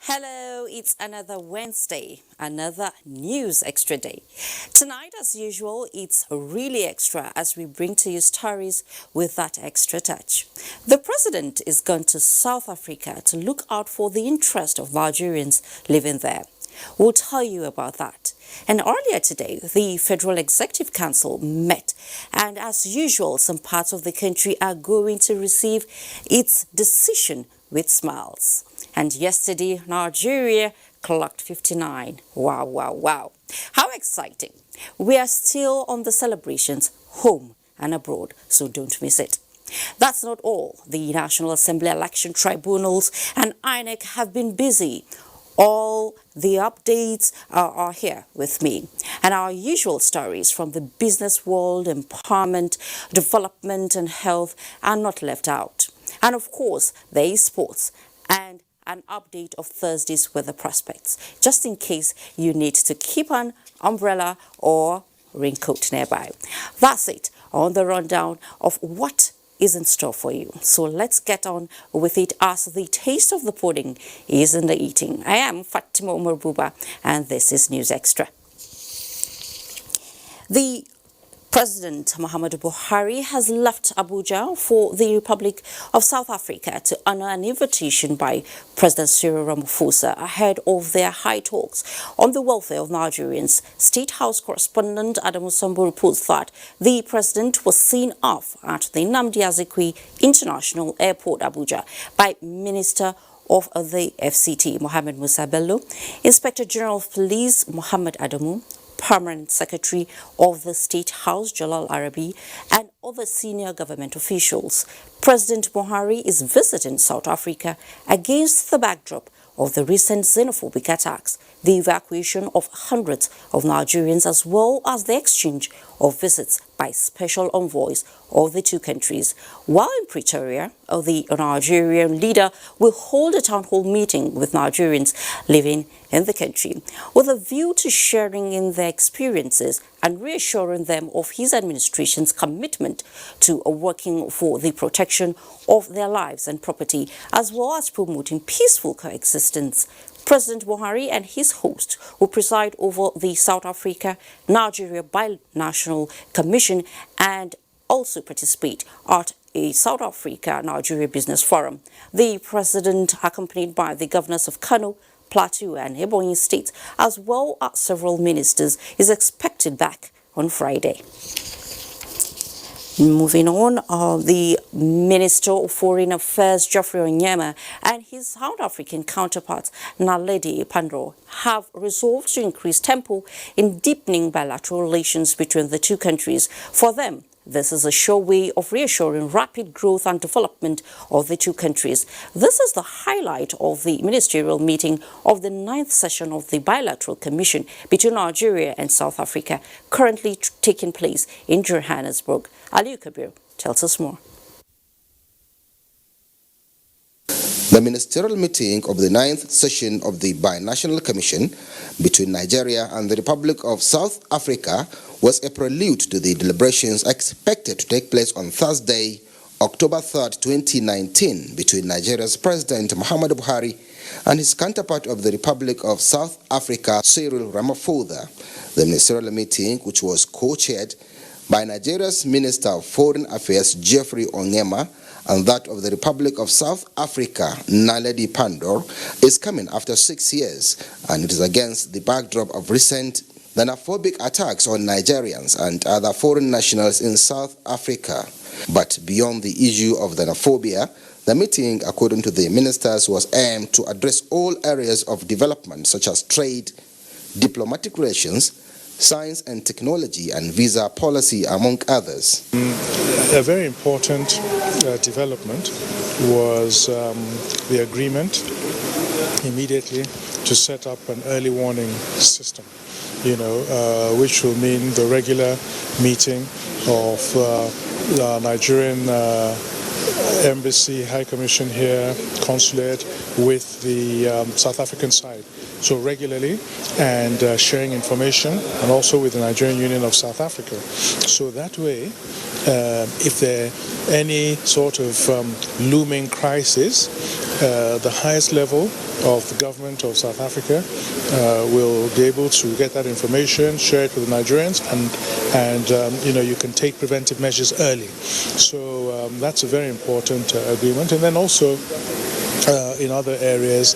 Hello, it's another Wednesday, another news extra day. Tonight, as usual, it's really extra as we bring to you stories with that extra touch. The president is gone to South Africa to look out for the interest of Nigerians living there. We'll tell you about that. And earlier today, the Federal Executive Council met, and as usual, some parts of the country are going to receive its decision with smiles. And yesterday, Nigeria clocked 59. Wow, wow, wow. How exciting. We are still on the celebrations home and abroad, so don't miss it. That's not all. The National Assembly election tribunals and INEC have been busy. All the updates are here with me. And our usual stories from the business world, empowerment, development and health are not left out. And of course, there is sports and an update of Thursday's weather prospects, just in case you need to keep an umbrella or raincoat nearby. That's it on the rundown of what is in store for you. So let's get on with it as the taste of the pudding is in the eating. I am Fatima Umar Buba and this is News Extra. The President Muhammadu Buhari has left Abuja for the Republic of South Africa to honor an invitation by President Cyril Ramaphosa ahead of their high talks on the welfare of Nigerians. State House correspondent Adamawa reports that the president was seen off at the Nnamdi Azikiwe International Airport, Abuja, by Minister of the FCT, Mohammed Musa Bello, Inspector General of Police, Muhammad Adamu, Permanent Secretary of the State House, Jalal Arabi, and other senior government officials. President Buhari is visiting South Africa against the backdrop of the recent xenophobic attacks, the evacuation of hundreds of Nigerians, as well as the exchange of visits by special envoys of the two countries. While in Pretoria, the Nigerian leader will hold a town hall meeting with Nigerians living in the country, with a view to sharing in their experiences and reassuring them of his administration's commitment to working for the protection of their lives and property, as well as promoting peaceful coexistence. President Buhari and his host will preside over the South Africa-Nigeria Binational Commission and also participate at a South Africa-Nigeria Business Forum. The president, accompanied by the governors of Kano, Plateau and Ebonyi states, as well as several ministers, is expected back on Friday. Moving on, the Minister of Foreign Affairs, Geoffrey Onyema, and his South African counterparts, Naledi Pandor, have resolved to increase tempo in deepening bilateral relations between the two countries. For them, this is a sure way of reassuring rapid growth and development of the two countries. This is the highlight of the ministerial meeting of the 9th session of the Bilateral Commission between Nigeria and South Africa, currently taking place in Johannesburg. Aliyu Kabir tells us more. The ministerial meeting of the 9th session of the Binational Commission between Nigeria and the Republic of South Africa was a prelude to the deliberations expected to take place on Thursday, October 3, 2019, between Nigeria's President Muhammadu Buhari and his counterpart of the Republic of South Africa, Cyril Ramaphosa. The ministerial meeting, which was co-chaired by Nigeria's Minister of Foreign Affairs, Geoffrey Onyema, and that of the Republic of South Africa, Naledi Pandor, is coming after 6 years, and it is against the backdrop of recent xenophobic attacks on Nigerians and other foreign nationals in South Africa. But beyond the issue of xenophobia, the meeting, according to the ministers, was aimed to address all areas of development such as trade, diplomatic relations, science and technology, and visa policy, among others. A very important development was the agreement immediately to set up an early warning system, which will mean the regular meeting of the Nigerian Embassy, High Commission here, Consulate, with the South African side so regularly, and sharing information, and also with the Nigerian Union of South Africa. So that way, if there are any sort of looming crisis, the highest level of the government of South Africa will be able to get that information, share it with the Nigerians, and you can take preventive measures early. So that's a very important agreement. And then also in other areas,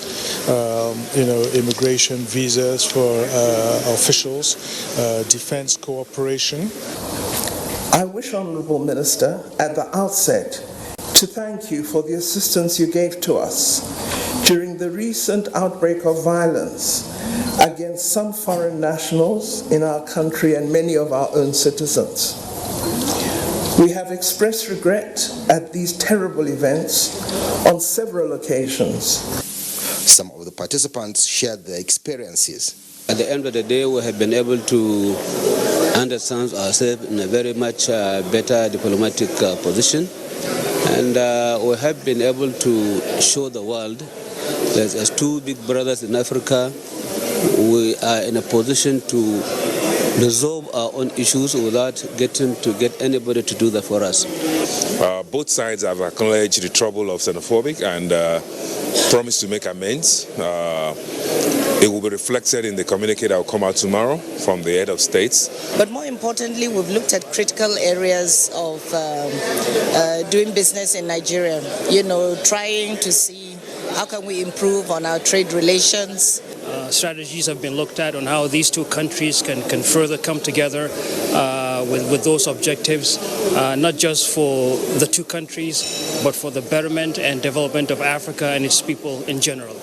immigration, visas for officials, defense cooperation. I wish, Honourable Minister, at the outset to thank you for the assistance you gave to us during the recent outbreak of violence against some foreign nationals in our country and many of our own citizens. We have expressed regret at these terrible events on several occasions. Some of the participants shared their experiences. At the end of the day, we have been able to understand ourselves in a very much better diplomatic position, and we have been able to show the world that as two big brothers in Africa, we are in a position to resolve our own issues without getting to get anybody to do that for us. Both sides have acknowledged the trouble of xenophobic and promised to make amends. It will be reflected in the communique that will come out tomorrow from the head of states. But more importantly, we've looked at critical areas of doing business in Nigeria. Trying to see how can we improve on our trade relations. Strategies have been looked at on how these two countries can further come together with those objectives, not just for the two countries, but for the betterment and development of Africa and its people in general.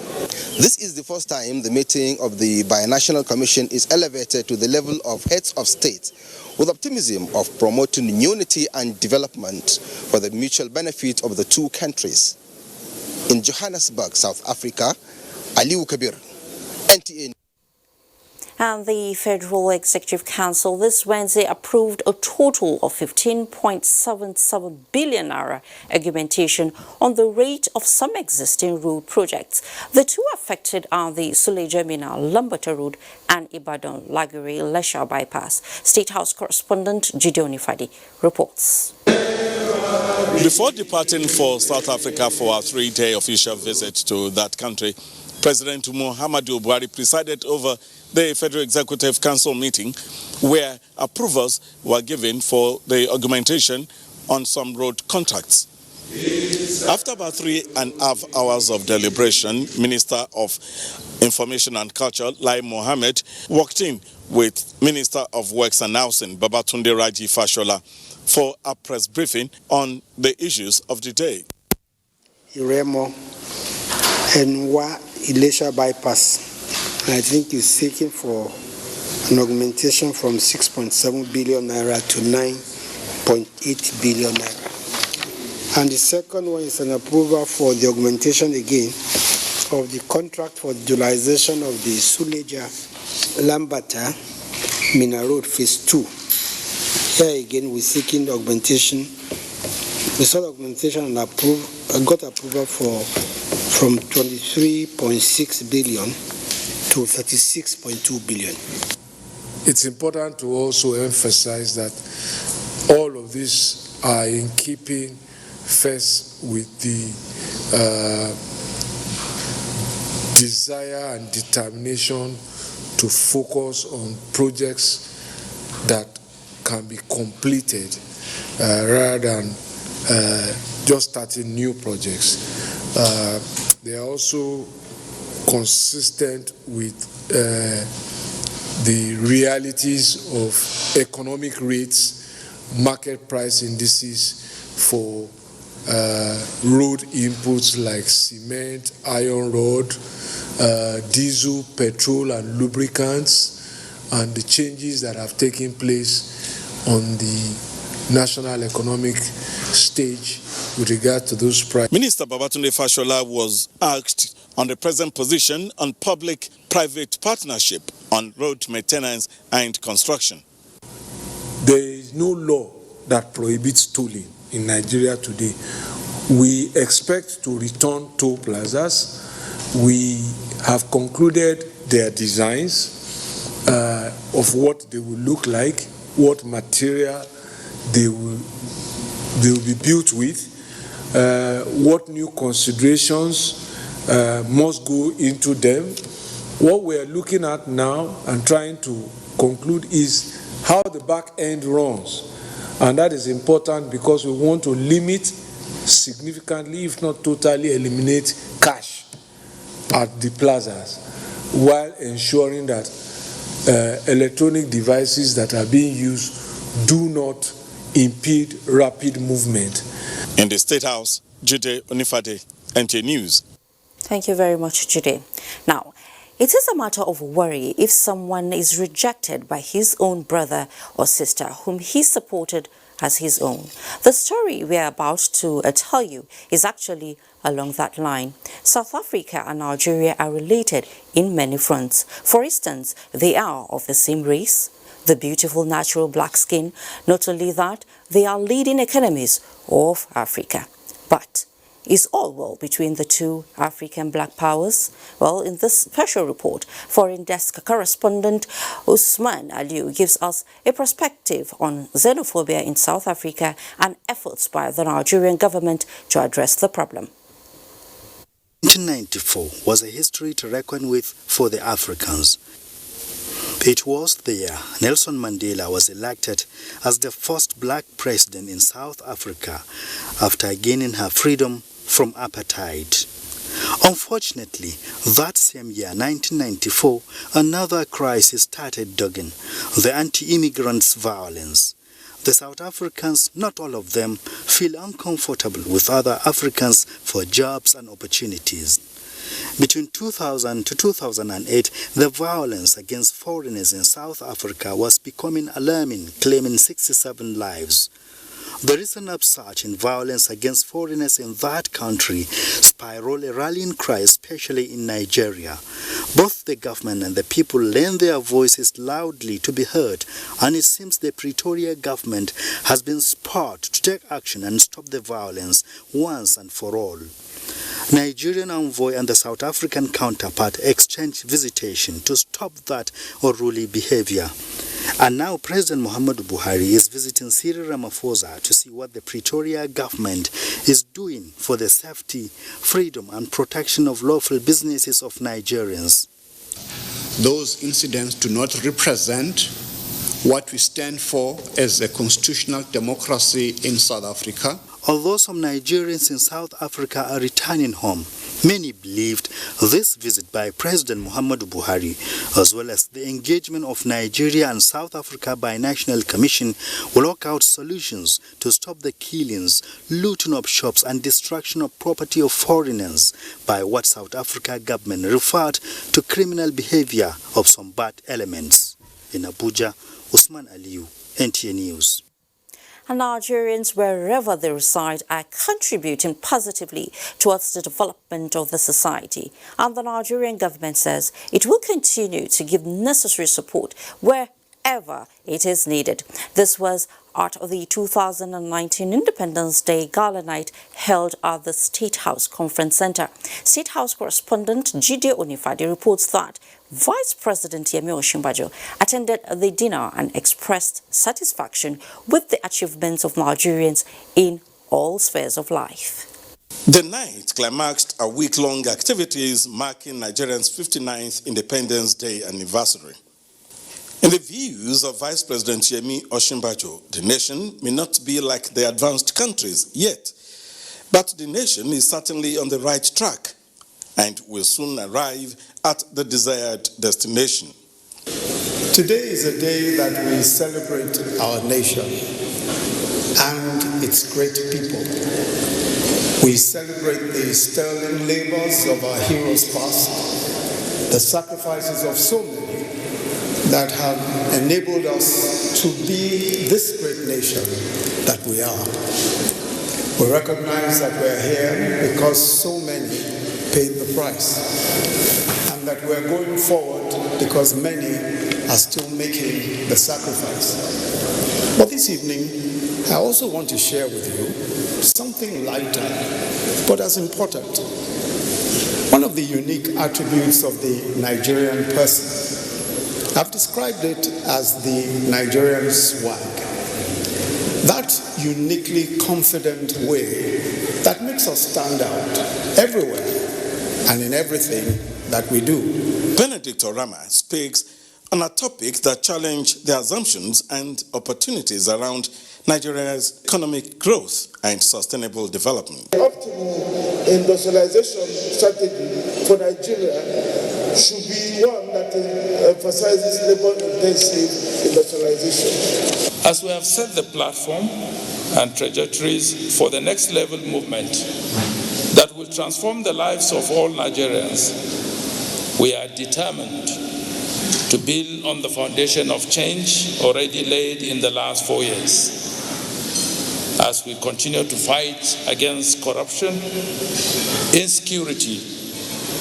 This is the first time the meeting of the Binational Commission is elevated to the level of heads of state, with optimism of promoting unity and development for the mutual benefit of the two countries. In Johannesburg, South Africa, Aliu Kabir, NTA. And the Federal Executive Council this Wednesday approved a total of 15.77 billion naira augmentation on the rate of some existing road projects. The two affected are the Suleja-Minna Lambata Road and Ibadan-Lagere-Lesha bypass. State House correspondent Gideon Ifadi reports. Before departing for South Africa for a 3-day official visit to that country, President Muhammadu Buhari presided over the Federal Executive Council meeting where approvals were given for the augmentation on some road contracts. After about 3.5 hours of deliberation, Minister of Information and Culture, Lai Mohammed, walked in with Minister of Works and Housing, Babatunde Raji Fashola, for a press briefing on the issues of the day. Iremo Enwa Ilesha bypass, I think is seeking for an augmentation from 6.7 billion naira to 9.8 billion naira. And the second one is an approval for the augmentation again of the contract for the utilization of the Suleja Lambata Minna Road Phase 2. Here again we're seeking the augmentation. We sought augmentation and got approval from 23.6 billion to 36.2 billion. It's important to also emphasize that all of these are in keeping first with the desire and determination to focus on projects that can be completed rather than just starting new projects. They are also consistent with the realities of economic rates, market price indices for road inputs like cement, iron rod, diesel, petrol and lubricants, and the changes that have taken place on the national economic stage with regard to those prices. Minister Babatunde Fashola was asked on the present position on public-private partnership on road maintenance and construction. There is no law that prohibits tolling in Nigeria today. We expect to return toll plazas. We have concluded their designs of what they will look like, what material they will be built with, what new considerations must go into them. What we are looking at now and trying to conclude is how the back end runs. And that is important because we want to limit significantly, if not totally eliminate cash at the plazas, while ensuring that electronic devices that are being used do not impede rapid movement. In the State House, Jude Onifade, NTA News. Thank you very much, Jude. Now, it is a matter of worry if someone is rejected by his own brother or sister whom he supported as his own. The story we are about to tell you is actually along that line. South Africa and Nigeria are related in many fronts. For instance, they are of the same race, the beautiful natural black skin. Not only that, they are leading economies of Africa. But is all well between the two African black powers? Well, in this special report, Foreign Desk correspondent Usman Aliu gives us a perspective on xenophobia in South Africa and efforts by the Nigerian government to address the problem. 1994 was a history to reckon with for the Africans. It was the year Nelson Mandela was elected as the first black president in South Africa after gaining her freedom from apartheid. Unfortunately, that same year, 1994, another crisis started dogging the anti-immigrants' violence. The South Africans, not all of them, feel uncomfortable with other Africans for jobs and opportunities. Between 2000 to 2008, the violence against foreigners in South Africa was becoming alarming, claiming 67 lives. The recent upsurge in violence against foreigners in that country spiraled a rallying cry, especially in Nigeria. Both the government and the people lend their voices loudly to be heard, and it seems the Pretoria government has been spurred to take action and stop the violence once and for all. Nigerian envoy and the South African counterpart exchanged visitation to stop that unruly behavior. And now President Muhammadu Buhari is visiting Cyril Ramaphosa to see what the Pretoria government is doing for the safety, freedom and protection of lawful businesses of Nigerians. Those incidents do not represent what we stand for as a constitutional democracy in South Africa. Although some Nigerians in South Africa are returning home, many believed this visit by President Muhammadu Buhari, as well as the engagement of Nigeria and South Africa Binational Commission, will work out solutions to stop the killings, looting of shops and destruction of property of foreigners by what South Africa government referred to criminal behavior of some bad elements. In Abuja, Usman Aliu, NTA News. And Nigerians, wherever they reside, are contributing positively towards the development of the society. And the Nigerian government says it will continue to give necessary support wherever it is needed. This was at the 2019 Independence Day Gala Night held at the State House Conference Center. State House correspondent Jide Onifade reports that Vice President Yemi Osinbajo attended the dinner and expressed satisfaction with the achievements of Nigerians in all spheres of life. The night climaxed a week-long activities marking Nigeria's 59th Independence Day anniversary. In the views of Vice President Yemi Osinbajo, the nation may not be like the advanced countries yet, but the nation is certainly on the right track and will soon arrive at the desired destination. Today is a day that we celebrate our nation and its great people. We celebrate the sterling labors of our heroes past, the sacrifices of so many that have enabled us to be this great nation that we are. We recognize that we're here because so many paid the price, and that we're going forward because many are still making the sacrifice. But this evening, I also want to share with you something lighter, but as important. One of of the unique attributes of the Nigerian person. I've described it as the Nigerian swag. That uniquely confident way that makes us stand out everywhere and in everything that we do. Benedict Orama speaks on a topic that challenged the assumptions and opportunities around Nigeria's economic growth and sustainable development. The optimal industrialization strategy for Nigeria should be one that emphasizes labor-intensive industrialization. As we have set the platform and trajectories for the next level movement that will transform the lives of all Nigerians, we are determined to build on the foundation of change already laid in the last 4 years as we continue to fight against corruption, insecurity,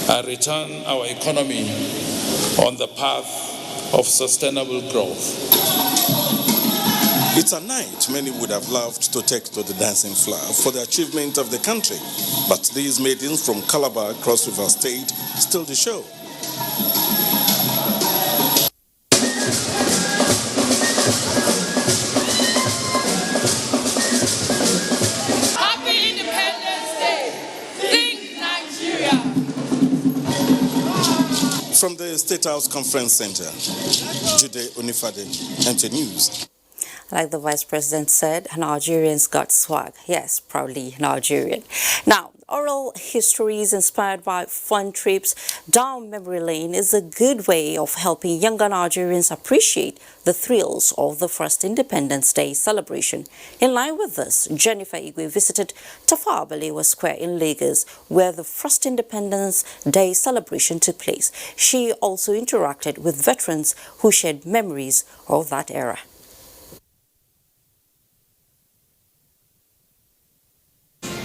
and return our economy on the path of sustainable growth. It's a night many would have loved to take to the dancing floor for the achievement of the country, but these maidens from Calabar across River State still the show. From the State House Conference Center, Jude Onifade, MT News. Like the Vice President said, Nigerians got swag. Yes, proudly Nigerian. Now, oral histories inspired by fun trips down memory lane is a good way of helping younger Nigerians appreciate the thrills of the first Independence Day celebration. In line with this, Jennifer Igwe visited Tafawa Balewa Square in Lagos, where the first Independence Day celebration took place. She also interacted with veterans who shared memories of that era.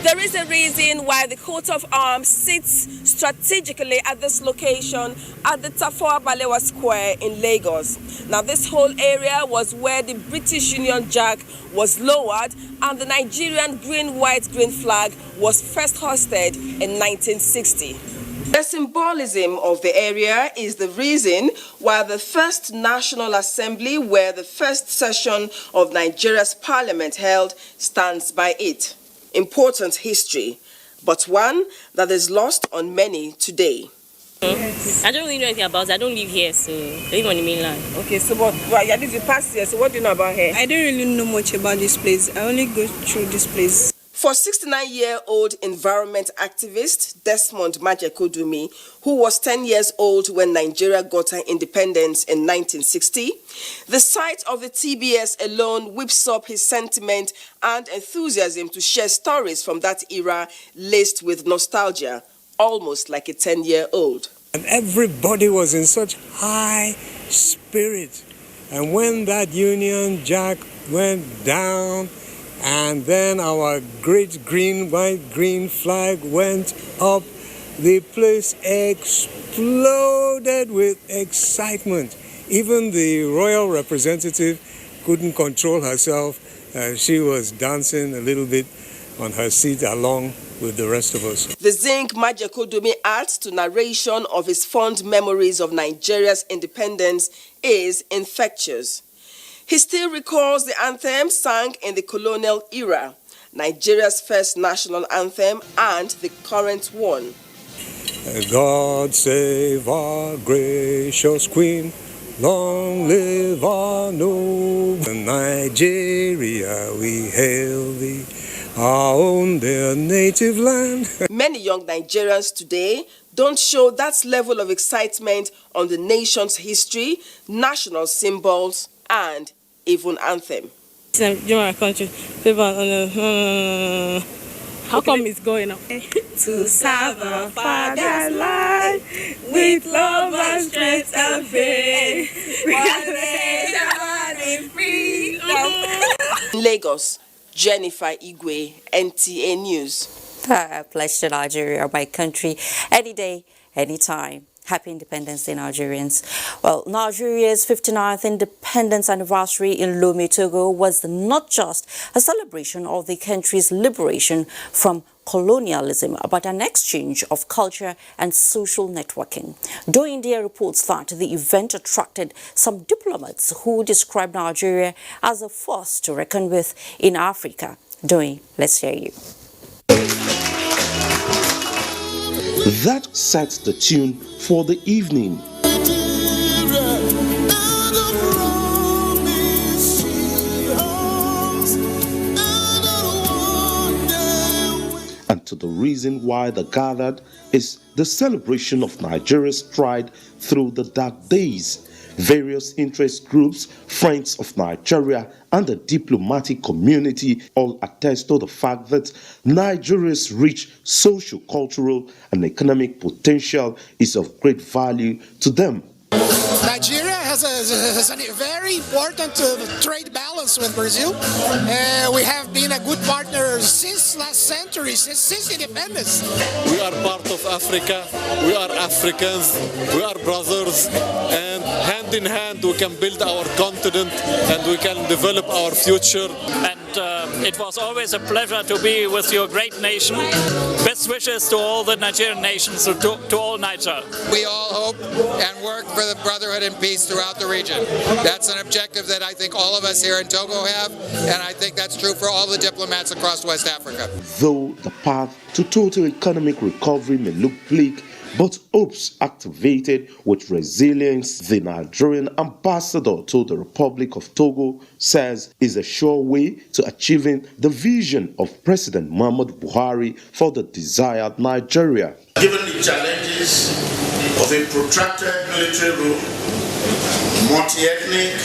There is a reason why the coat of arms sits strategically at this location at the Tafawa Balewa Square in Lagos. Now, this whole area was where the British Union Jack was lowered and the Nigerian green-white-green flag was first hoisted in 1960. The symbolism of the area is the reason why the first National Assembly, where the first session of Nigeria's parliament held, stands by it. Important history, but one that is lost on many today. I don't really know anything about it. I don't live here, so I live on the mainland. Okay, so but you live the past year, so what do you know about here? I don't really know much about this place. I only go through this place. For 69-year-old environment activist Desmond Majekodumi, who was 10 years old when Nigeria got her independence in 1960, the sight of the TBS alone whips up his sentiment and enthusiasm to share stories from that era laced with nostalgia, almost like a 10-year-old. And everybody was in such high spirit. And when that Union Jack went down, and then our great green, white, green flag went up, the place exploded with excitement. Even the royal representative couldn't control herself. She was dancing a little bit on her seat along with the rest of us. The Zinc Majekodumi adds to narration of his fond memories of Nigeria's independence is infectious. He still recalls the anthem sung in the colonial era, Nigeria's first national anthem and the current one. God save our gracious Queen, long live our noble Nigeria, we hail thee, our own their native land. Many young Nigerians today don't show that level of excitement on the nation's history, national symbols, and even anthem. My country, how come it's going up? To serve our father's land with love and strength and faith, we are in freedom. Lagos, Jennifer Igwe, NTA News. A pledge to Nigeria, my country, any day, anytime. Happy Independence Day, Nigerians. Well, Nigeria's 59th independence anniversary in Lomé, Togo was not just a celebration of the country's liberation from colonialism, but an exchange of culture and social networking. Though India reports that the event attracted some diplomats who described Nigeria as a force to reckon with in Africa. Doi, let's hear you. That sets the tune for the evening. And to the reason why they gathered is the celebration of Nigeria's stride through the dark days. Various interest groups, friends of Nigeria, and the diplomatic community all attest to the fact that Nigeria's rich social, cultural, and economic potential is of great value to them. Nigeria has a very important trade balance with Brazil. We have been a good partner since last century, since independence. We are part of Africa, we are Africans, we are brothers, and hand in hand we can build our continent and we can develop our future. And it was always a pleasure to be with your great nation. Best wishes to all the Nigerian nations, to all Niger. We all hope and work for the brotherhood and peace throughout the region. That's an objective that I think all of us here in Togo have, and I think that's true for all the diplomats across West Africa. Though the path to total economic recovery may look bleak, but hopes activated with resilience, the Nigerian ambassador to the Republic of Togo says is a sure way to achieving the vision of President Muhammadu Buhari for the desired Nigeria. Given the challenges of a protracted military rule, multi-ethnic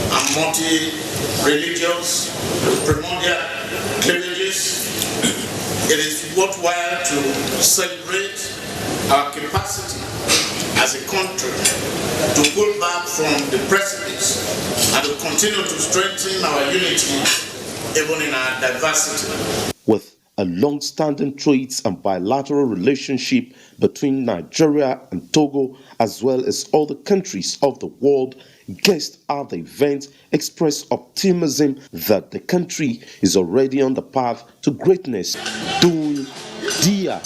and multi-religious, primordial cleavages, it is worthwhile to celebrate our capacity as a country to pull back from the precipice and to continue to strengthen our unity even in our diversity. With a long-standing trade and bilateral relationship between Nigeria and Togo, as well as other countries of the world, guests at the event expressed optimism that the country is already on the path to greatness. Doing Dia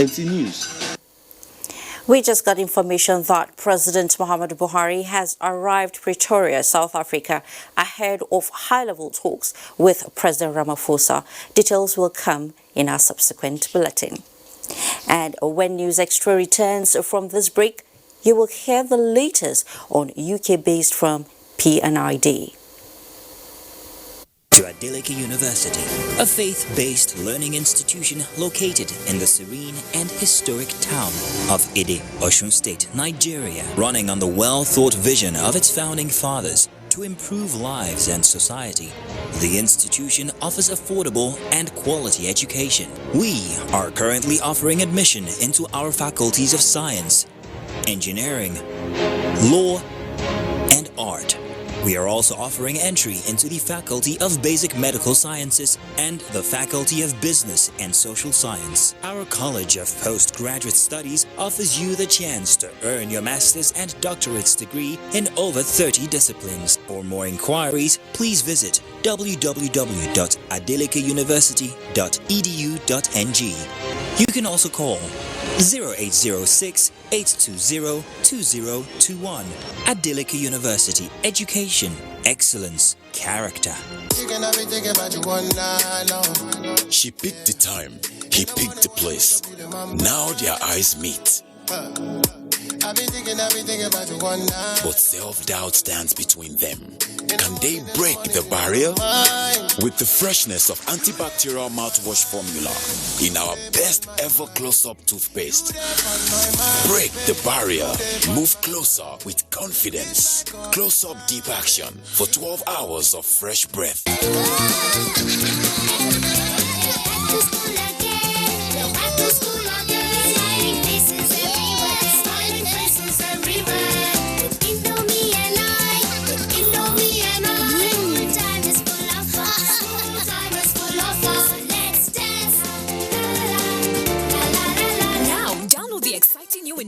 NT News. We just got information that President Muhammadu Buhari has arrived Pretoria, South Africa, ahead of high-level talks with President Ramaphosa. Details will come in our subsequent bulletin. And when News Extra returns from this break, you will hear the latest on UK-based firm P&ID. To Adeleke University, a faith-based learning institution located in the serene and historic town of Ede, Osun State, Nigeria, running on the well-thought vision of its founding fathers to improve lives and society. The institution offers affordable and quality education. We are currently offering admission into our faculties of science, engineering, law, and art. We are also offering entry into the Faculty of Basic Medical Sciences and the Faculty of Business and Social Science. Our College of Postgraduate Studies offers you the chance to earn your master's and doctorate's degree in over 30 disciplines. For more inquiries, please visit www.adelikeuniversity.edu.ng. You can also call 0806-820-2021. Adeleke University. Education, excellence, character. She picked the time, he picked the place. Now their eyes meet. But self-doubt stands between them. Can they break the barrier? With the freshness of antibacterial mouthwash formula in our best ever close-up toothpaste. Break the barrier. Move closer with confidence. Close-up deep action for 12 hours of fresh breath.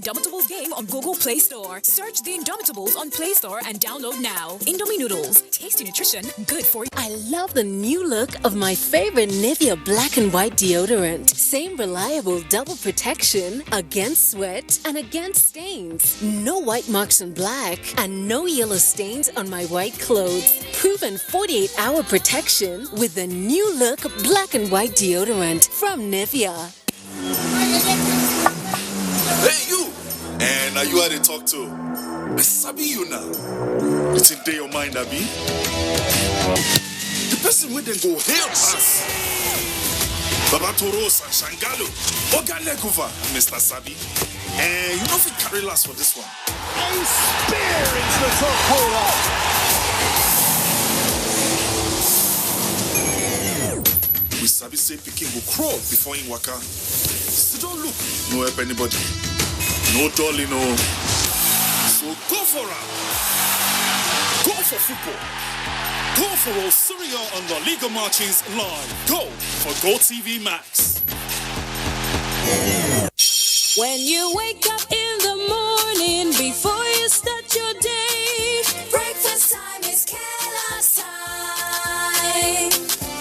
Indomitables game on Google Play Store. Search the Indomitables on Play Store and download now. Indomie noodles, tasty nutrition, good for you. I love the new look of my favorite Nivea black and white deodorant. Same reliable double protection against sweat and against stains. No white marks on black and no yellow stains on my white clothes. Proven 48-hour protection with the new look black and white deodorant from Nivea. Hey, you! And are you how they talk to? I sabi you now. It's in your mind, Abi. The person with them go help us. Baba Toros and Shangalo. Ogalekuva, Mr. Sabi. And you know if you carry last for this one. A spear into the top corner. We sabi say Peking will crawl before in waka. So don't look, no help anybody. No dolly, no. So go for it. Go for football. Go for all Syria on the Liga Marchings live. Go for GoTV Max. When you wake up in the morning before you start your day, breakfast time is Kellogg's time.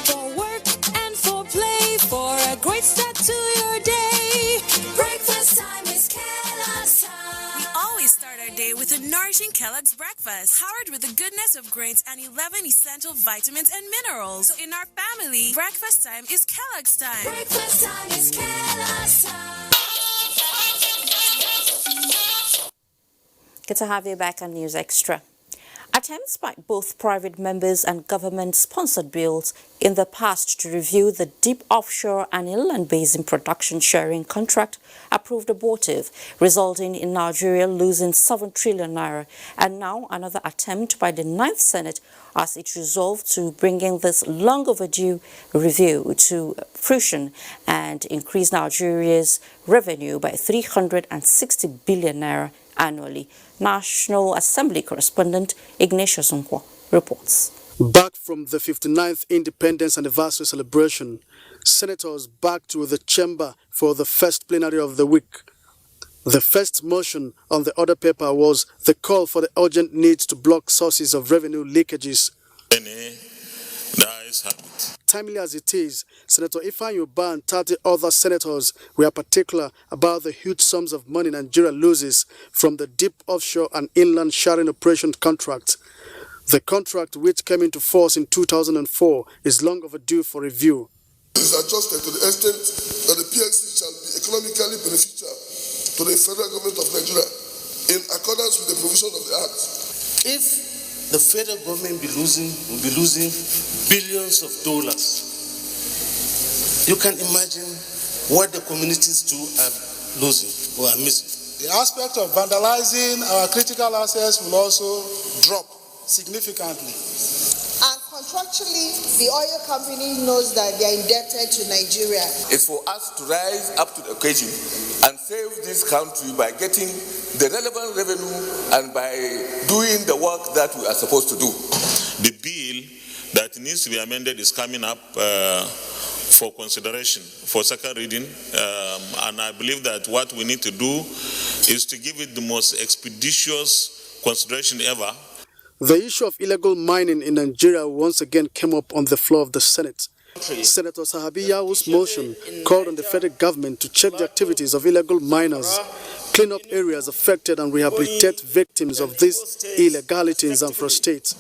For work and for play, for a great start to your day, breakfast time is Kellogg's time. We always start our day with a nourishing Kellogg's breakfast, powered with the goodness of grains and 11 essential vitamins and minerals. So in our family, breakfast time is Kellogg's time. Breakfast time is Kellogg's time. Good to have you back on News Extra. Attempts by both private members and government-sponsored bills in the past to review the deep offshore and inland basin production sharing contract proved abortive, resulting in Nigeria losing 7 trillion naira. And now another attempt by the 9th Senate as it resolved to bringing this long overdue review to fruition and increase Nigeria's revenue by 360 billion naira annually. National Assembly correspondent Ignatius Nkwo reports. Back from the 59th Independence Anniversary celebration, senators back to the chamber for the first plenary of the week. The first motion on the order paper was the call for the urgent need to block sources of revenue leakages. Timely as it is, Senator Ifeanyi Ubah and 30 other senators were particular about the huge sums of money Nigeria loses from the deep offshore and inland sharing operation contract. The contract, which came into force in 2004, is long overdue for review. It is adjusted to the extent that the PLC shall be economically beneficial to the federal government of Nigeria in accordance with the provision of the Act. If the federal government will be losing billions of dollars, you can imagine what the communities too are losing or are missing. The aspect of vandalizing our critical assets will also drop significantly. And contractually, the oil company knows that they are indebted to Nigeria. It's for us to rise up to the occasion and save this country by getting the relevant revenue and by doing the work that we are supposed to do. The bill that needs to be amended is coming up for consideration for second reading, and I believe that what we need to do is to give it the most expeditious consideration ever. The issue of illegal mining in Nigeria once again came up on the floor of the Senate. Senator Sahabi Yawu's motion called on the federal government to check the activities of illegal miners, clean up areas affected and rehabilitate victims of these illegalities and for states.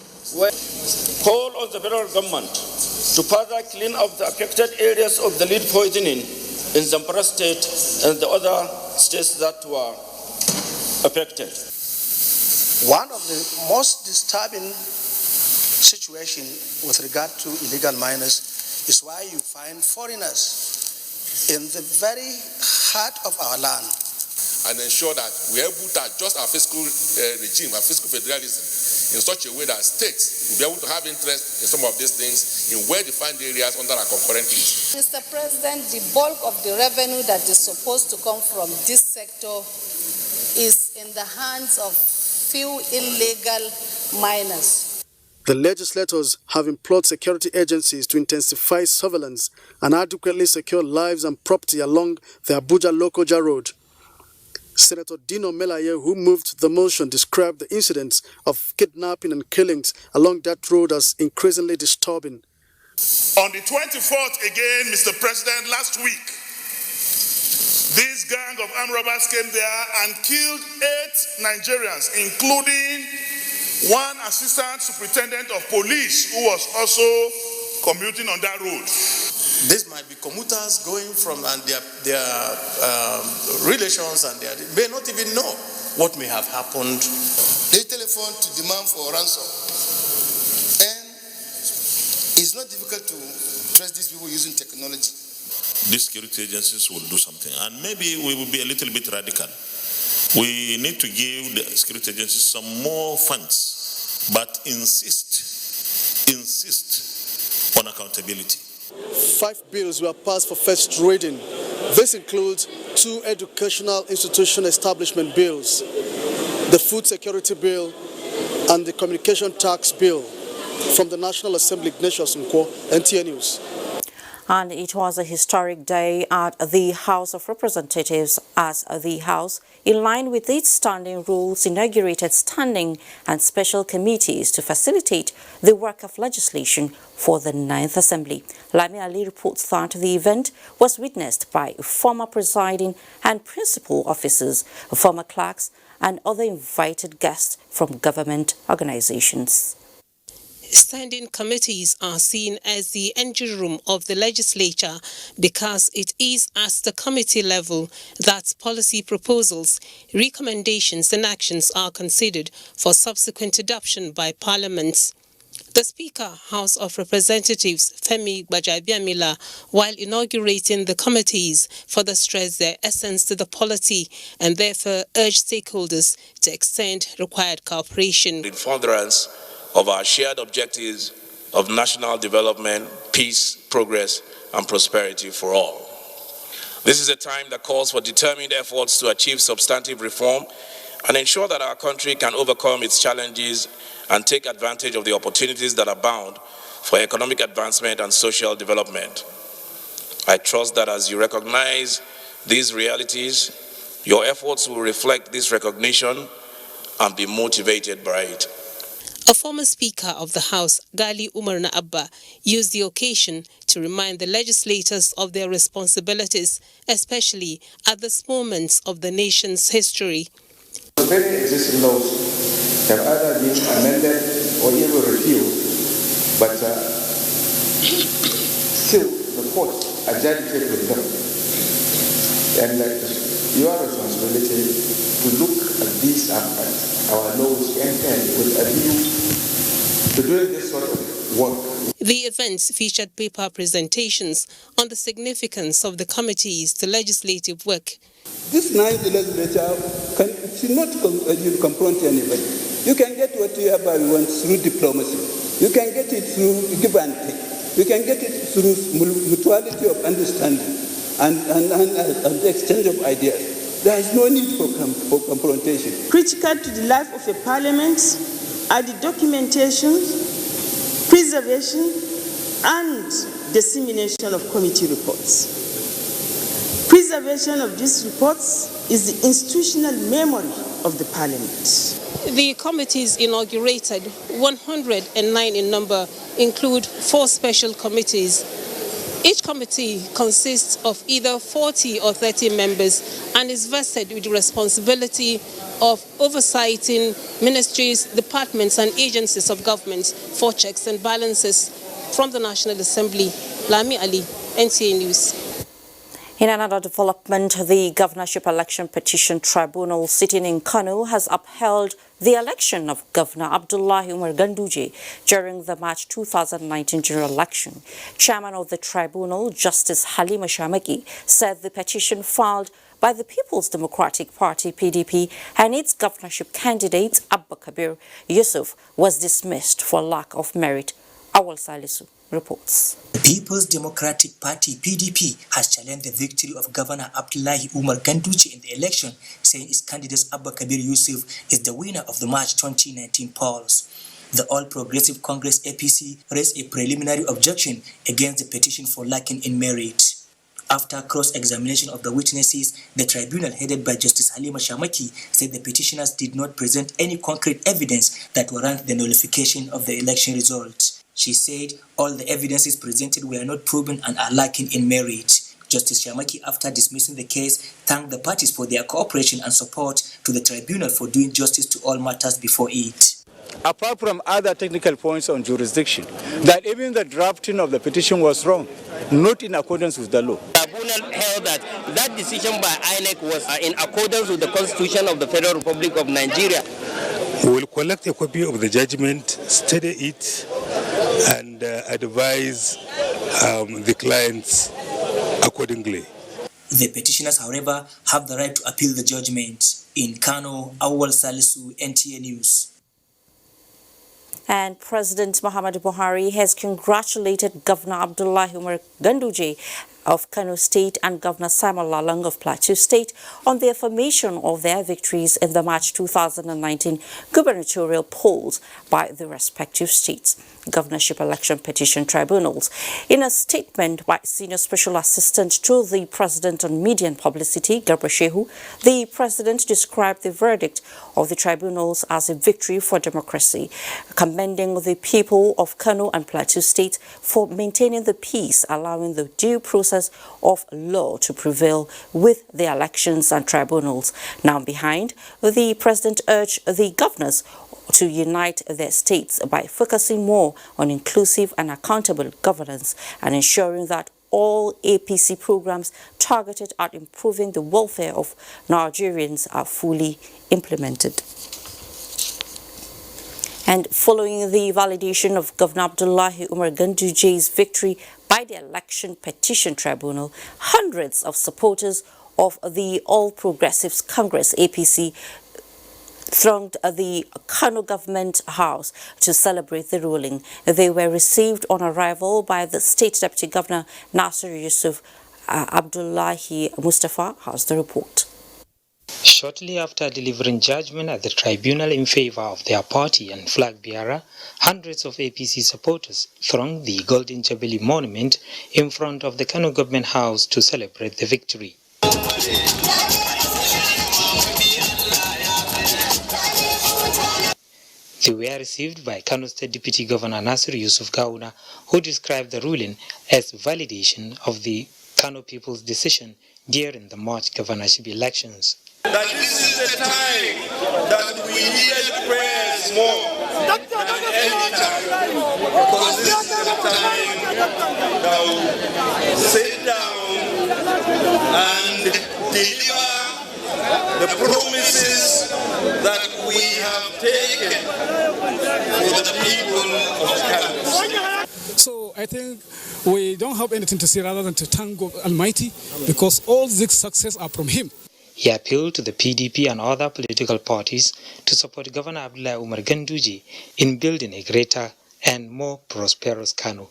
Call on the federal government to further clean up the affected areas of the lead poisoning in Zamfara state and the other states that were affected. One of the most disturbing situations with regard to illegal miners is why you find foreigners in the very heart of our land. And ensure that we are able to adjust our fiscal regime, our fiscal federalism, in such a way that states will be able to have interest in some of these things in well-defined areas under our concurrent list. Mr. President, the bulk of the revenue that is supposed to come from this sector is in the hands of few illegal miners. The legislators have implored security agencies to intensify surveillance and adequately secure lives and property along the Abuja-Lokoja road. Senator Dino Melaye, who moved the motion, described the incidents of kidnapping and killings along that road as increasingly disturbing. On the 24th again, Mr. President, last week, this gang of armed robbers came there and killed 8 Nigerians, including one assistant superintendent of police who was also commuting on that road. This might be commuters going from and their relations, and they may not even know what may have happened. They telephoned to demand for ransom. And it's not difficult to trace these people using technology. These security agencies will do something, and maybe we will be a little bit radical. We need to give the security agencies some more funds, but insist on accountability. 5 bills were passed for first reading. This includes 2 educational institution establishment bills, the Food Security Bill, and the Communication Tax Bill. From the National Assembly, Ignatius Nkwo, NTA News. And it was a historic day at the House of Representatives as the House, in line with its standing rules, inaugurated standing and special committees to facilitate the work of legislation for the 9th Assembly. Lami Ali reports that the event was witnessed by former presiding and principal officers, former clerks, and other invited guests from government organizations. Standing committees are seen as the engine room of the legislature because it is at the committee level that policy proposals, recommendations and actions are considered for subsequent adoption by Parliament. The Speaker, House of Representatives Femi Gbajabiamila, while inaugurating the committees, further stressed their essence to the polity and therefore urged stakeholders to extend required cooperation. In furtherance of our shared objectives of national development, peace, progress, and prosperity for all. This is a time that calls for determined efforts to achieve substantive reform and ensure that our country can overcome its challenges and take advantage of the opportunities that abound for economic advancement and social development. I trust that as you recognize these realities, your efforts will reflect this recognition and be motivated by it. A former Speaker of the House, Gali Umar Abba, used the occasion to remind the legislators of their responsibilities, especially at this moment of the nation's history. The very existing laws have either been amended or even repealed, but still the courts are agitated with them. And it's your responsibility to look at these aspects, our laws, and with a view to doing this sort of work. The event featured paper presentations on the significance of the committees to legislative work. This 9th legislature should not confront anybody. You can get what you want through diplomacy. You can get it through give and take. You can get it through mutuality of understanding and exchange of ideas. There is no need for confrontation. Critical to the life of a parliament are the documentation, preservation, and dissemination of committee reports. Preservation of these reports is the institutional memory of the parliament. The committees inaugurated, 109 in number, include 4 special committees. Each committee consists of either 40 or 30 members and is vested with the responsibility of oversighting ministries, departments and agencies of government for checks and balances. From the National Assembly, Lami Ali, NTA News. In another development, the Governorship Election Petition Tribunal sitting in Kano has upheld the election of Governor Abdullahi Umar Ganduje during the March 2019 general election. Chairman of the tribunal, Justice Halima Shamaki, said the petition filed by the People's Democratic Party (PDP) and its governorship candidate Abba Kabir Yusuf was dismissed for lack of merit. Awal Salisu reports. The People's Democratic Party (PDP) has challenged the victory of Governor Abdullahi Umar Ganduje in the election, saying its candidate Abba Kabir Yusuf is the winner of the March 2019 polls. The All Progressive Congress (APC) raised a preliminary objection against the petition for lacking in merit. After cross-examination of the witnesses, the tribunal headed by Justice Halima Shamaki said the petitioners did not present any concrete evidence that warrant the nullification of the election result. She said all the evidences presented were not proven and are lacking in merit. Justice Shamaki, after dismissing the case, thanked the parties for their cooperation and support to the tribunal for doing justice to all matters before it. Apart from other technical points on jurisdiction, that even the drafting of the petition was wrong, not in accordance with the law. The Tribunal held that decision by INEC was in accordance with the Constitution of the Federal Republic of Nigeria. We will collect a copy of the judgment, study it, and advise the clients accordingly. The petitioners, however, have the right to appeal the judgment. In Kano, Awal Salisu, NTA News. And President Muhammadu Buhari has congratulated Governor Abdullahi Umar Ganduje of Kano State and Governor Simon Lalong of Plateau State on the affirmation of their victories in the March 2019 gubernatorial polls by the respective states' governorship election petition tribunals. In a statement by Senior Special Assistant to the President on Media and Publicity, Garba Shehu, the President described the verdict of the tribunals as a victory for democracy, commending the people of Kano and Plateau State for maintaining the peace, allowing the due process of law to prevail with the elections and tribunals. Now behind, the President urged the governors to unite their states by focusing more on inclusive and accountable governance and ensuring that all APC programs targeted at improving the welfare of Nigerians are fully implemented. And following the validation of Governor Abdullahi Umar Ganduje's victory by the Election Petition Tribunal, hundreds of supporters of the All Progressives Congress (APC) thronged the Kano Government House to celebrate the ruling. They were received on arrival by the State Deputy Governor Nasir Yusuf. Abdullahi Mustafa has the report. Shortly after delivering judgment at the tribunal in favor of their party and flag bearer, hundreds of APC supporters thronged the Golden Jubilee Monument in front of the Kano Government House to celebrate the victory. They were received by Kano State Deputy Governor Nasir Yusuf Gauna, who described the ruling as validation of the Kano people's decision during the March governorship elections. That this is the time that we needed prayers more than any time, because this is the time that we sit down and deliver the promises that we have taken for the people of Kano. So I think we don't have anything to say rather than to thank God Almighty, because all these success are from Him. He appealed to the PDP and other political parties to support Governor Abdullahi Umar Ganduje in building a greater and more prosperous Kano.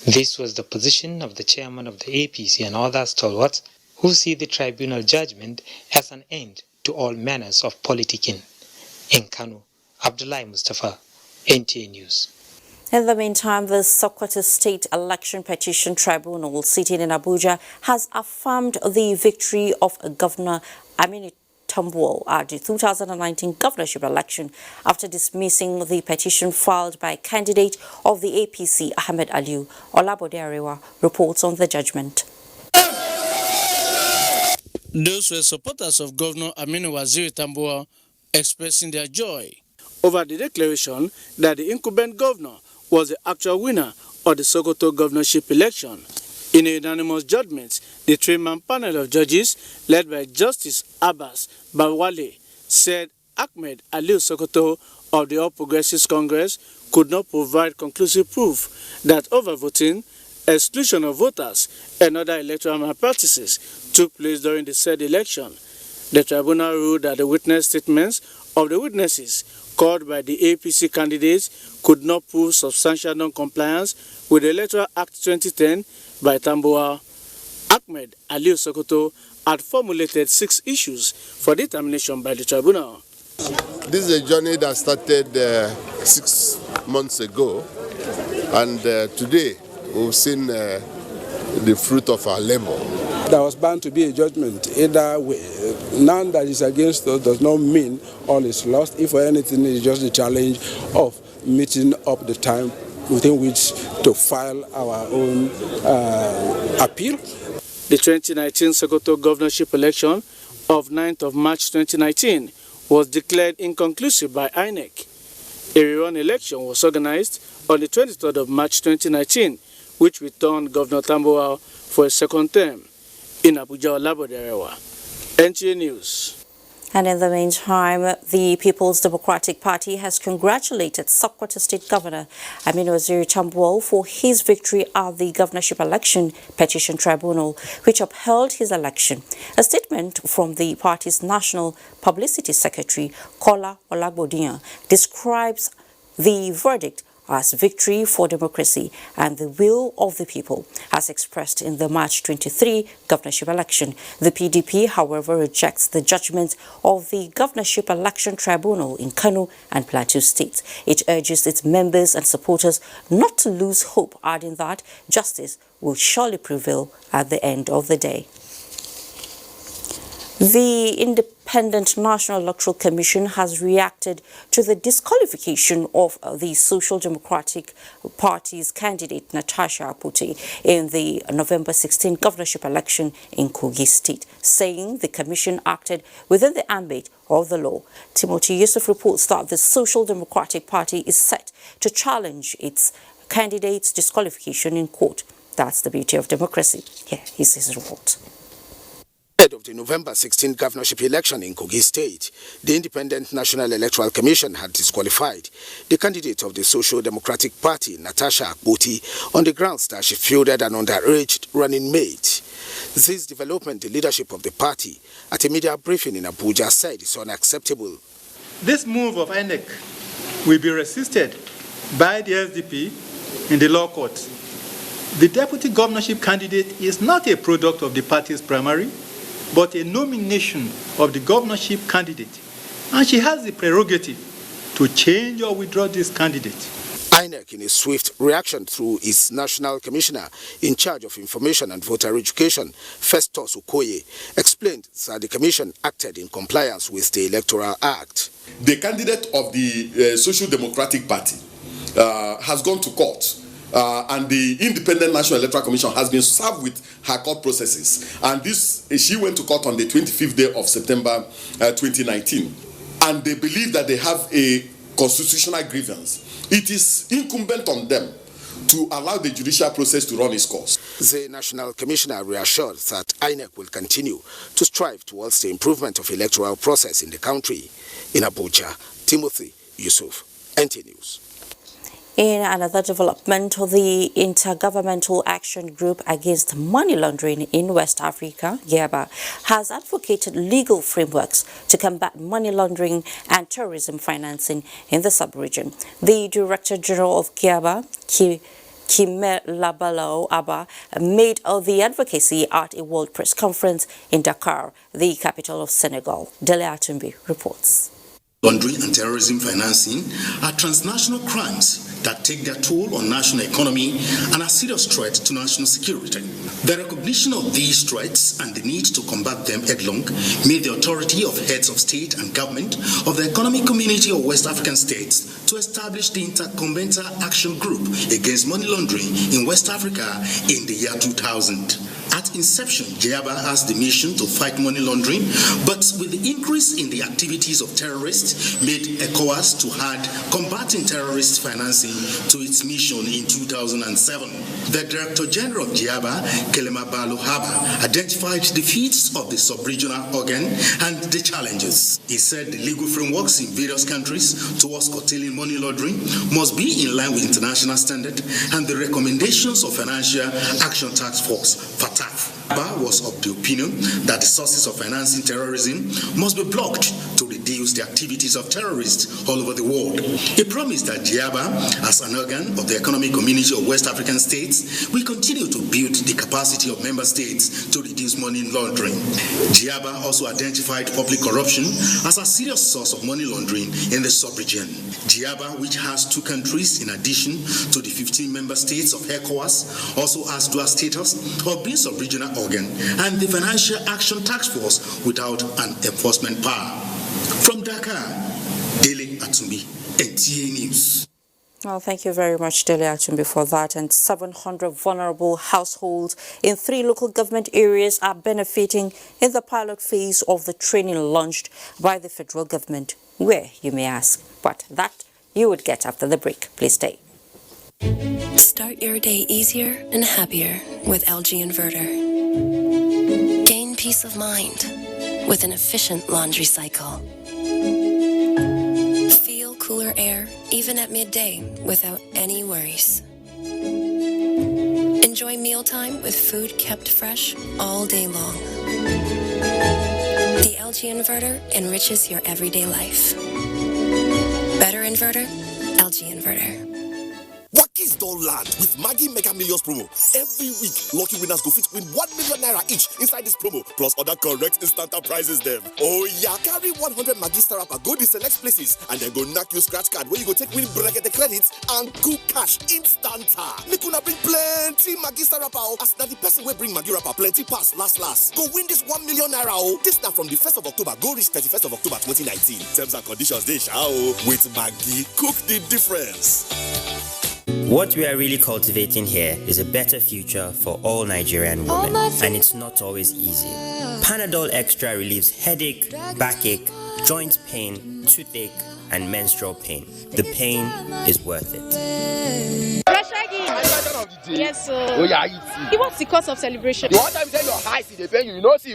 This was the position of the chairman of the APC and other stalwarts who see the tribunal judgment as an end to all manners of politicking. In Kano, Abdullahi Mustafa, NTA News. In the meantime, the Sokoto State Election Petition Tribunal sitting in Abuja has affirmed the victory of Governor Aminu Tambuwal at the 2019 governorship election after dismissing the petition filed by candidate of the APC, Ahmed Aliu. Olabode Arewa reports on the judgment. Those were supporters of Governor Aminu Waziri Tambuwal expressing their joy over the declaration that the incumbent governor was the actual winner of the Sokoto governorship election. In a unanimous judgment, the three-man panel of judges, led by Justice Abbas Bawale, said Ahmed Aliu Sokoto of the All Progressives Congress could not provide conclusive proof that overvoting, exclusion of voters, and other electoral malpractices took place during the said election. The tribunal ruled that the witness statements of the witnesses called by the APC candidates could not prove substantial non-compliance with the Electoral Act 2010 by Tambuwal. Ahmed Aliu Sokoto had formulated 6 issues for determination by the tribunal. This is a journey that started 6 months ago, and today we've seen the fruit of our labor. there was bound to be a judgment either way. None that is against us does not mean all is lost. If for anything, it's just the challenge of meeting up the time within which to file our own appeal. The 2019 Sokoto governorship election of 9th of March 2019 was declared inconclusive by INEC. A rerun election was organized on the 23rd of March 2019, which returned Governor Tambuwal for a second term in Abuja, Adamawa. NTA News. And in the meantime, the People's Democratic Party has congratulated Sokoto State Governor Aminu Waziri Tambuwal for his victory at the governorship election petition tribunal, which upheld his election. A statement from the party's National Publicity Secretary, Kola Olagbodiyan, describes the verdict as victory for democracy and the will of the people, as expressed in the March 23 governorship election. The PDP, however, rejects the judgment of the governorship election tribunal in Kano and Plateau states. It urges its members and supporters not to lose hope, adding that justice will surely prevail at the end of the day. The Independent National Electoral Commission has reacted to the disqualification of the Social Democratic Party's candidate Natasha Akpoti in the November 16 governorship election in Kogi State, saying the commission acted within the ambit of the law. Timothy Yusuf reports that the Social Democratic Party is set to challenge its candidate's disqualification in court. That's the beauty of democracy. Here is his report. Ahead of the November 16 governorship election in Kogi State, the Independent National Electoral Commission had disqualified the candidate of the Social Democratic Party, Natasha Akpoti, on the grounds that she fielded an underage running mate. This development, the leadership of the party, at a media briefing in Abuja, said is unacceptable. This move of INEC will be resisted by the SDP in the law court. The deputy governorship candidate is not a product of the party's primary, but a nomination of the governorship candidate, and she has the prerogative to change or withdraw this candidate. INEC, in a swift reaction through its National Commissioner in charge of Information and Voter Education, Festus Okoye, explained that the Commission acted in compliance with the Electoral Act. The candidate of the Social Democratic Party has gone to court. And the Independent National Electoral Commission has been served with her court processes. And she went to court on the 25th day of September 2019. And they believe that they have a constitutional grievance. It is incumbent on them to allow the judicial process to run its course. The National Commissioner reassured that INEC will continue to strive towards the improvement of electoral process in the country. In Abuja, Timothy Yusuf, NT News. In another development, the Intergovernmental Action Group Against Money Laundering in West Africa, GIABA, has advocated legal frameworks to combat money laundering and terrorism financing in the sub-region. The Director General of GIABA, Kimelabalo Abba, made the advocacy at a World Press Conference in Dakar, the capital of Senegal. Dele Atumbi reports. Laundering and terrorism financing are transnational crimes that take their toll on national economy and are a serious threat to national security. The recognition of these threats and the need to combat them headlong made the authority of heads of state and government of the Economic Community of West African States to establish the Intergovernmental Action Group Against Money Laundering in West Africa in the year 2000. At inception, GIABA has the mission to fight money laundering, but with the increase in the activities of terrorists, made ECOWAS to add combating terrorist financing to its mission in 2007. The Director General of GIABA, Kelema Balo Haba, identified the feats of the sub-regional organ and the challenges. He said the legal frameworks in various countries towards curtailing money laundering must be in line with international standard and the recommendations of Financial Action Task Force, FATF. GIABA was of the opinion that the sources of financing terrorism must be blocked to reduce the activities of terrorists all over the world. He promised that GIABA, as an organ of the Economic Community of West African States, will continue to build the capacity of member states to reduce money laundering. GIABA also identified public corruption as a serious source of money laundering in the sub-region. GIABA, which has 2 countries in addition to the 15 member states of ECOWAS, also has dual status of being sub-regional organ and the Financial Action Task Force without an enforcement power. From Dakar, Dele Atumbi, NTA News. Well, thank you very much, Dele Atumbi, for that. And 700 vulnerable households in 3 local government areas are benefiting in the pilot phase of the training launched by the federal government. Where, you may ask, but that you would get after the break. Please stay. Start your day easier and happier with LG Inverter. Gain peace of mind with an efficient laundry cycle. Feel cooler air even at midday without any worries. Enjoy mealtime with food kept fresh all day long. The LG Inverter enriches your everyday life. Better inverter, LG Inverter. Wakis don't land with Maggie Mega Millions promo. Every week, lucky winners go fit win 1 million naira each inside this promo, plus other correct instant prizes them. Oh yeah, carry 100 Maggie Star Rapper, go to select places, and then go knock your scratch card where you go take win bracket the credits and cool cash instant. Make una bring plenty Maggie Star Rapper, as that the person will bring Maggie Rapper plenty pass last. Go win this 1 million naira. This now from the 1st of October, go reach 31st of October 2019. Terms and conditions they shall. With Maggie, cook the difference. What we are really cultivating here is a better future for all Nigerian women, and it's not always easy. Panadol Extra relieves headache, backache, joint pain, toothache, and menstrual pain. The pain is worth it. Yes, sir. Oh, yeah, what's the cause of celebration? You want time to tell your eyes in the pain, you know, see,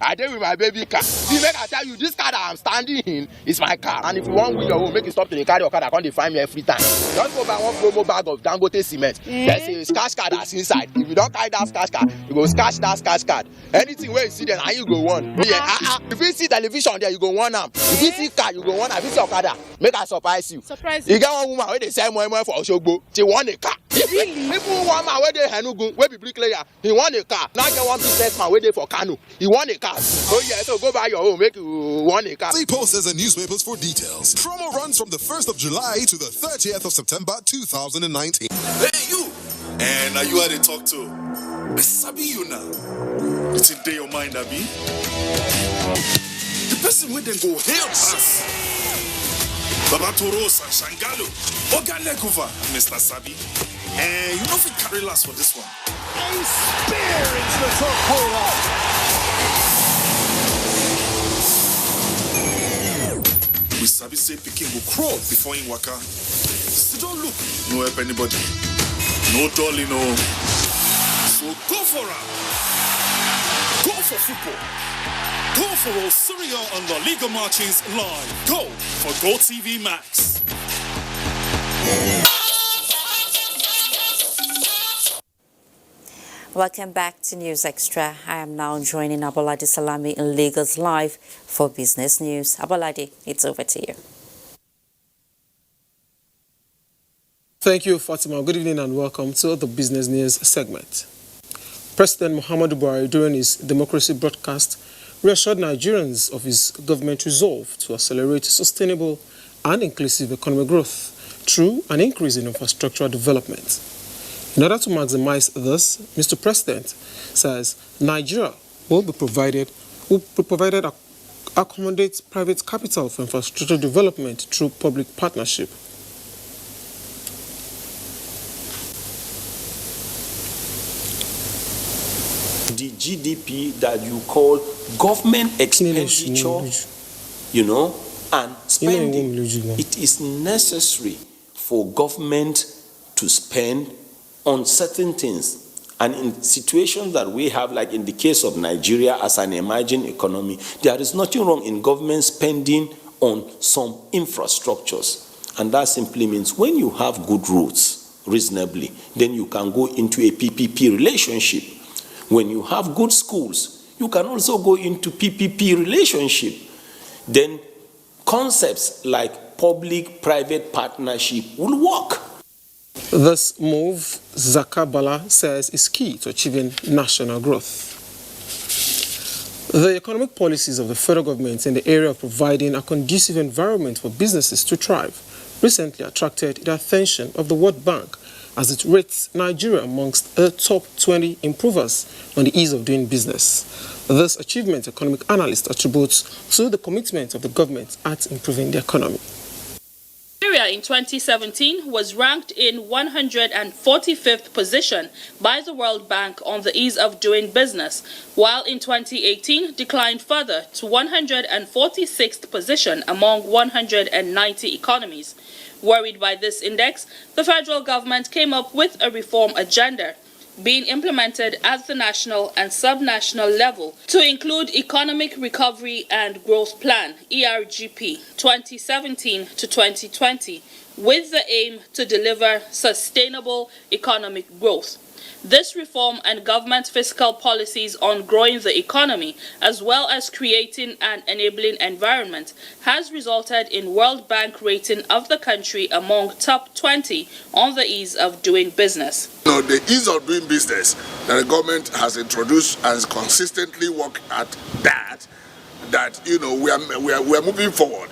I did with my baby car. See, make I tell you, this car that I'm standing in is my car. And if you want win your home, make it stop to the carry your car, I can't find me every time. Just go buy one promo bag of Dangote cement. There's a scratch card that's inside. If you don't carry that scratch card, you go scratch that scratch card. Anything where you see them, and you go one. Yeah, if you see television there, you go one arm. If you see car, you go one arm. If you see Okada, make I surprise you. Surprise you. You get one woman where they sell more for Oshogbo. She want a car. Really? People one man where they Hanugun, where be bricklayer, he want a car. Now get one businessman where they for Kano, he want a car. Oh yeah, so go buy your home, make you want a car. See posters and newspapers for details. Promo runs from the 1st of July to the 30th of September 2019. Hey you! And are you how they talk to? Sabi you now. It's in day your mind, Abi. The person with them go hail us. Baba Toros and Shangalo. Oganekuva, Mr. Sabi. And you know if we carry last for this one. A spear into the top corner. We Sabi say Peking will crawl before in waka. So don't look, no help anybody. No dolly, no. So go for it. Go for football. Go for all Serie A and La Liga matches live. Go for GoTV Max. Welcome back to News Extra. I am now joining Abolade Salami in Lagos Live for Business News. Abolade, it's over to you. Thank you, Fatima. Good evening and welcome to the Business News segment. President Muhammadu Buhari, during his democracy broadcast, reassured Nigerians of his government resolve to accelerate sustainable and inclusive economic growth through an increase in infrastructural development. In order to maximize this, Mr. President says Nigeria will provided accommodate private capital for infrastructure development through public partnership. The GDP that you call government expenditure, and spending. It is necessary for government to spend on certain things. And in situations that we have, like in the case of Nigeria as an emerging economy, there is nothing wrong in government spending on some infrastructures. And that simply means when you have good roads reasonably, then you can go into a PPP relationship. When you have good schools, you can also go into PPP relationship. Then concepts like public-private partnership will work. This move, Zaka Bala says, is key to achieving national growth. The economic policies of the federal government in the area of providing a conducive environment for businesses to thrive recently attracted the attention of the World Bank as it rates Nigeria amongst the top 20 improvers on the ease of doing business. This achievement, economic analysts attribute to the commitment of the government at improving the economy. Nigeria in 2017 was ranked in 145th position by the World Bank on the ease of doing business, while in 2018 declined further to 146th position among 190 economies. Worried by this index, the federal government came up with a reform agenda being implemented at the national and subnational level to include Economic Recovery and Growth Plan, ERGP, 2017 to 2020, with the aim to deliver sustainable economic growth. This reform and government fiscal policies on growing the economy, as well as creating an enabling environment, has resulted in World Bank rating of the country among top 20 on the ease of doing business. The ease of doing business that the government has introduced and consistently work at that we are moving forward.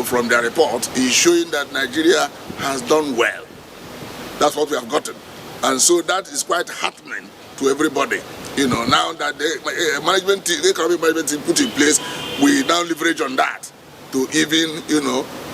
From their report is showing that Nigeria has done well. That's what we have gotten. And so that is quite heartening to everybody. Now that the economic management team put in place, we now leverage on that to even,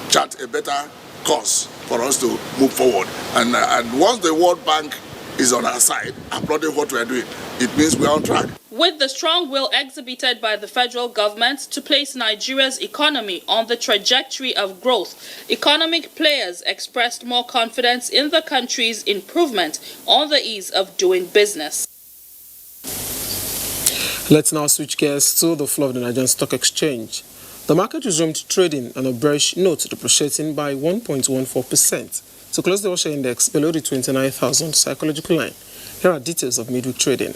chart a better course for us to move forward. And once the World Bank is on our side, applauding what we are doing, it means we are on track. With the strong will exhibited by the federal government to place Nigeria's economy on the trajectory of growth, economic players expressed more confidence in the country's improvement on the ease of doing business. Let's now switch gears to the floor of the Nigerian Stock Exchange. The market resumed trading on a bearish note, depreciating by 1.14% to close the Russia index below the 29,000 psychological line. Here are details of midweek trading.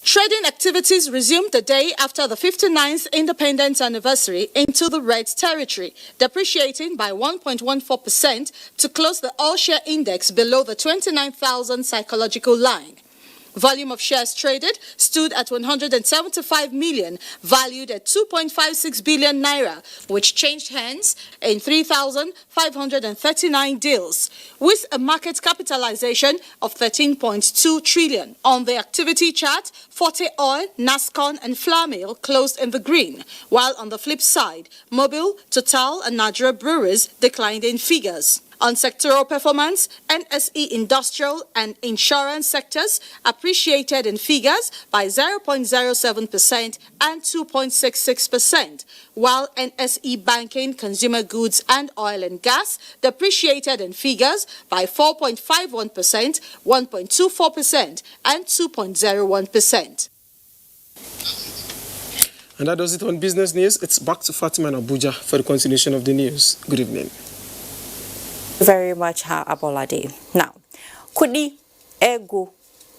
Trading activities resumed the day after the 59th independence anniversary into the red territory, depreciating by 1.14% to close the all-share index below the 29,000 psychological line. Volume of shares traded stood at 175 million, valued at 2.56 billion naira, which changed hands in 3,539 deals, with a market capitalization of 13.2 trillion. On the activity chart, Forte Oil, Nascon and Flamil closed in the green, while on the flip side, Mobil, Total and Nigeria Breweries declined in figures. On sectoral performance, NSE industrial and insurance sectors appreciated in figures by 0.07% and 2.66%, while NSE banking, consumer goods and oil and gas depreciated in figures by 4.51%, 1.24% and 2.01%. And that does it on business news. It's back to Fatima in Abuja for the continuation of the news. Good evening. Very much, Abolade. Now, kudi, ego,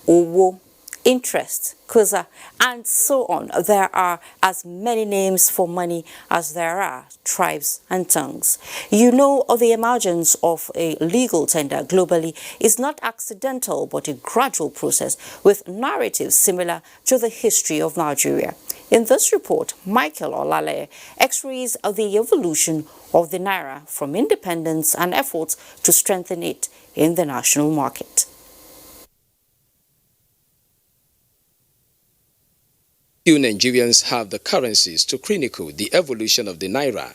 owo, interest, kuza, and so on. There are as many names for money as there are tribes and tongues. You know, the emergence of a legal tender globally is not accidental but a gradual process with narratives similar to the history of Nigeria. In this report, Michael Olale x-rays the evolution of the Naira from independence and efforts to strengthen it in the national market. Few Nigerians have the currencies to chronicle the evolution of the Naira.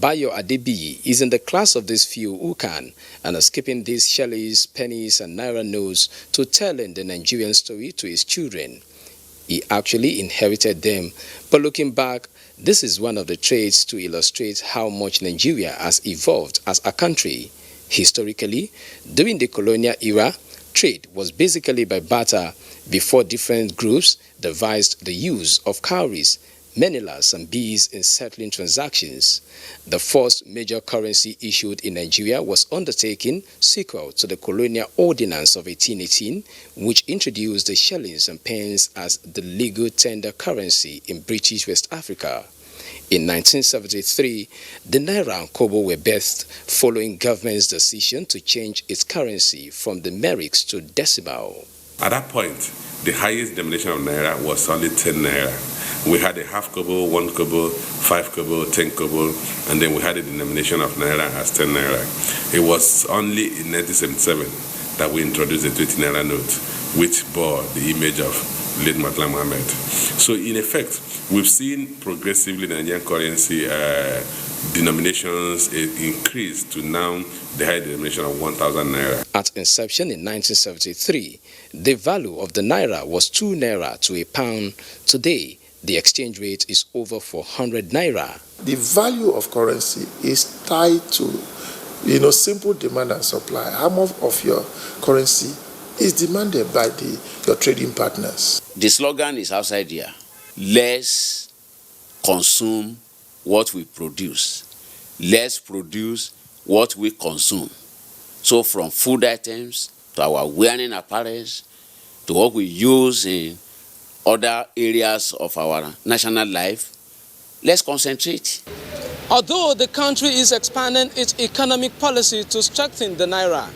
Bayo Adebiyi is in the class of these few who can and are skipping these shillings, pennies and Naira notes to telling the Nigerian story to his children. He actually inherited them, but looking back, this is one of the traits to illustrate how much Nigeria has evolved as a country. Historically, during the colonial era, trade was basically by barter before different groups devised the use of cowries, menelas and bees in settling transactions. The first major currency issued in Nigeria was undertaken sequel to the colonial ordinance of 1818, which introduced the shillings and pence as the legal tender currency in British West Africa. In 1973, the Naira and Kobo were birthed following government's decision to change its currency from the merix to decimal. At that point, the highest denomination of Naira was only 10 Naira. We had a half kobo, 1 kobo, 5 kobo, 10 kobo, and then we had a denomination of Naira as 10 Naira. It was only in 1977 that we introduced the 20 Naira note, which bore the image of late Mahatma Gandhi. So in effect, we've seen progressively the Nigerian currency denominations increase to now the high denomination of 1,000 Naira. At inception in 1973, the value of the Naira was 2 Naira to a pound. Today, the exchange rate is over 400 Naira. The value of currency is tied to, simple demand and supply. How much of your currency is demanded by your trading partners? The slogan is outside here. Let's consume what we produce. Let's produce what we consume. So from food items to our wearing apparels to what we use in other areas of our national life, let's concentrate. Although the country is expanding its economic policy to strengthen the Naira,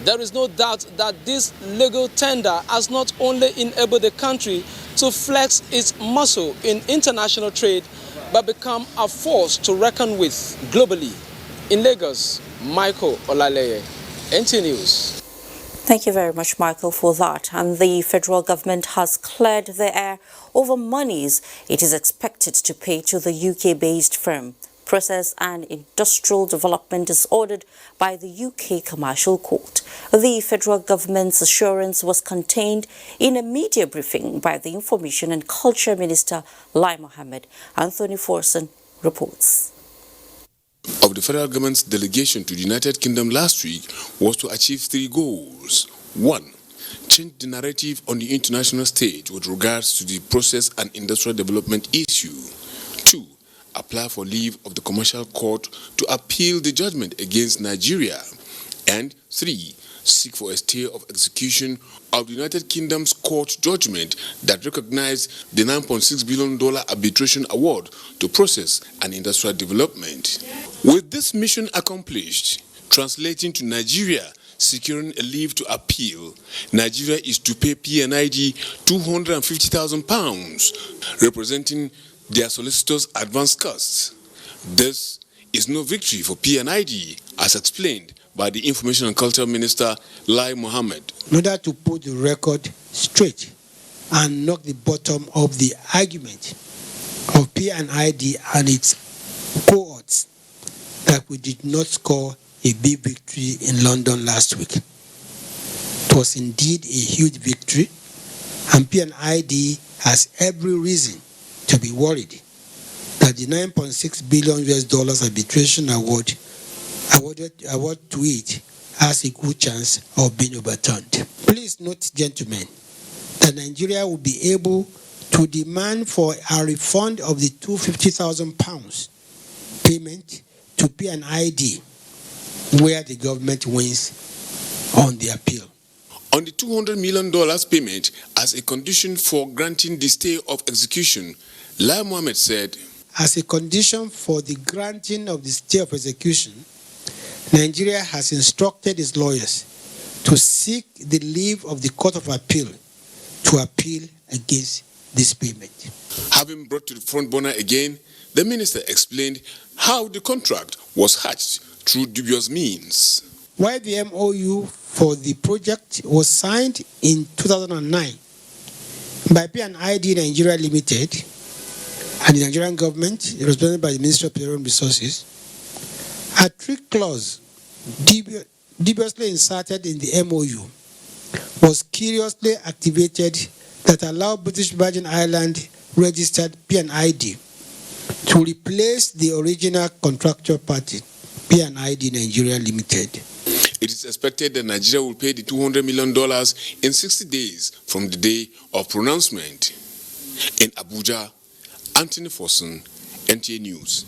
there is no doubt that this legal tender has not only enabled the country to flex its muscle in international trade, but become a force to reckon with globally. In Lagos, Michael Olaleye, NT News. Thank you very much, Michael, for that. And the federal government has cleared the air over monies it is expected to pay to the UK-based firm. Process and Industrial Development is ordered by the UK Commercial Court. The federal government's assurance was contained in a media briefing by the Information and Culture Minister, Lai Mohammed. Anthony Forson reports. Of the federal government's delegation to the United Kingdom last week was to achieve 3 goals. 1. Change the narrative on the international stage with regards to the process and industrial development issue. 2. Apply for leave of the commercial court to appeal the judgment against Nigeria. And 3. Seek for a stay of execution of the United Kingdom's court judgment that recognized the $9.6 billion arbitration award to process and industrial development. With this mission accomplished, translating to Nigeria securing a leave to appeal, Nigeria is to pay P&ID £250,000, representing their solicitors' advance costs. This is no victory for P&ID, as explained by the Information and Culture Minister, Lai Mohammed. In order to put the record straight and knock the bottom of the argument of P&ID and its cohorts that we did not score a big victory in London last week. It was indeed a huge victory, and P&ID has every reason to be worried that the $9.6 billion arbitration award to it has a good chance of being overturned. Please note, gentlemen, that Nigeria will be able to demand for a refund of the £250,000 payment to P&ID where the government wins on the appeal. On the $200 million payment as a condition for granting the stay of execution, Lai Mohammed said, as a condition for the granting of the stay of execution, Nigeria has instructed its lawyers to seek the leave of the Court of Appeal to appeal against this payment. Having brought to the front burner again, the minister explained how the contract was hatched through dubious means. While the MOU for the project was signed in 2009 by P&ID Nigeria Limited and the Nigerian government, represented by the Ministry of Petroleum Resources, a trick clause dubiously inserted in the MOU was curiously activated that allowed British Virgin Island registered P&ID to replace the original contractual party, P&ID Nigeria Limited. It is expected that Nigeria will pay the $200 million in 60 days from the day of pronouncement. In Abuja, Anthony Forson, NTA News.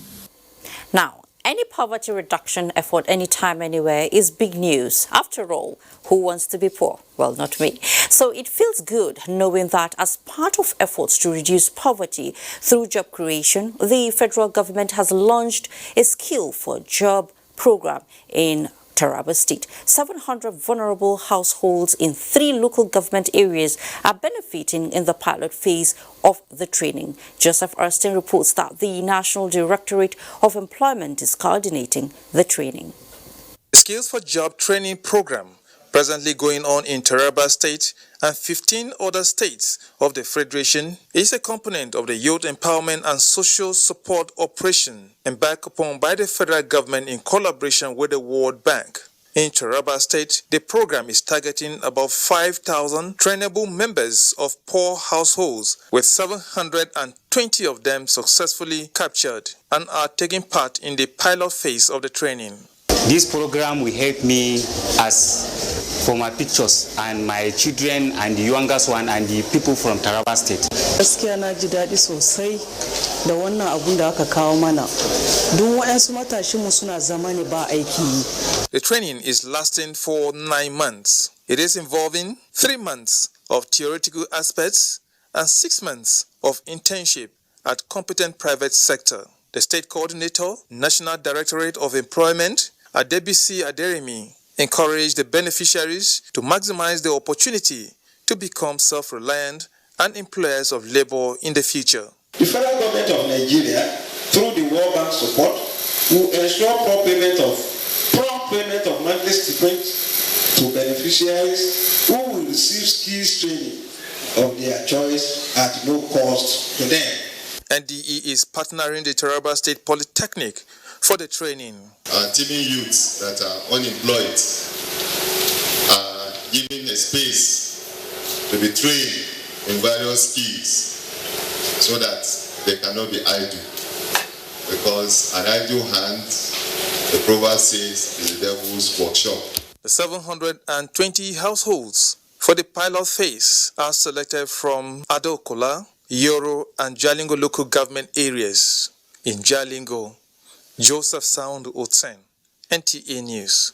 Now, any poverty reduction effort anytime, anywhere is big news. After all, who wants to be poor? Well, not me. So it feels good knowing that as part of efforts to reduce poverty through job creation, the federal government has launched a Skill for Job program in Taraba State. 700 vulnerable households in 3 local government areas are benefiting in the pilot phase of the training. Joseph Erskine reports that the National Directorate of Employment is coordinating the training. The Skills for Job training program, presently going on in Taraba State and 15 other states of the Federation, is a component of the Youth Empowerment and Social Support Operation embarked upon by the federal government in collaboration with the World Bank. In Taraba State, the program is targeting about 5,000 trainable members of poor households, with 720 of them successfully captured and are taking part in the pilot phase of the training. This program will help me for my pictures and my children and the youngest one and the people from Taraba State. Gaskiya na ji daɗi sosai da wannan abun da aka kawo mana. Duk waɗansu matashin mu suna zama ne ba aiki. The training is lasting for 9 months. It is involving 3 months of theoretical aspects and 6 months of internship at competent private sector. The state coordinator, National Directorate of Employment, Adebisi Aderemi, encouraged the beneficiaries to maximize the opportunity to become self-reliant and employers of labor in the future. The federal government of Nigeria, through the World Bank support, will ensure prompt payment of monthly stipends to beneficiaries who will receive skills training of their choice at no cost to them. NDE is partnering the Taraba State Polytechnic for the training. Our teeming youths that are unemployed are given a space to be trained in various skills so that they cannot be idle. Because an idle hand, the proverb says, is the devil's workshop. The 720 households for the pilot phase are selected from Adokola, Yoro and Jalingo local government areas. In Jalingo, Joseph Sound Otsen, NTA News.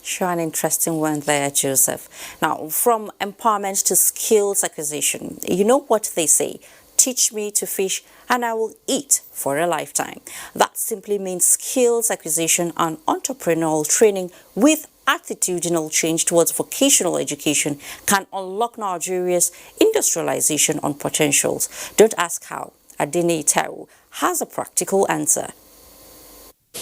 Sure, an interesting one there, Joseph. Now, from empowerment to skills acquisition, you know what they say, teach me to fish and I will eat for a lifetime. That simply means skills acquisition and entrepreneurial training with attitudinal change towards vocational education can unlock Nigeria's industrialization on potentials. Don't ask how. Adene Taiwo has a practical answer.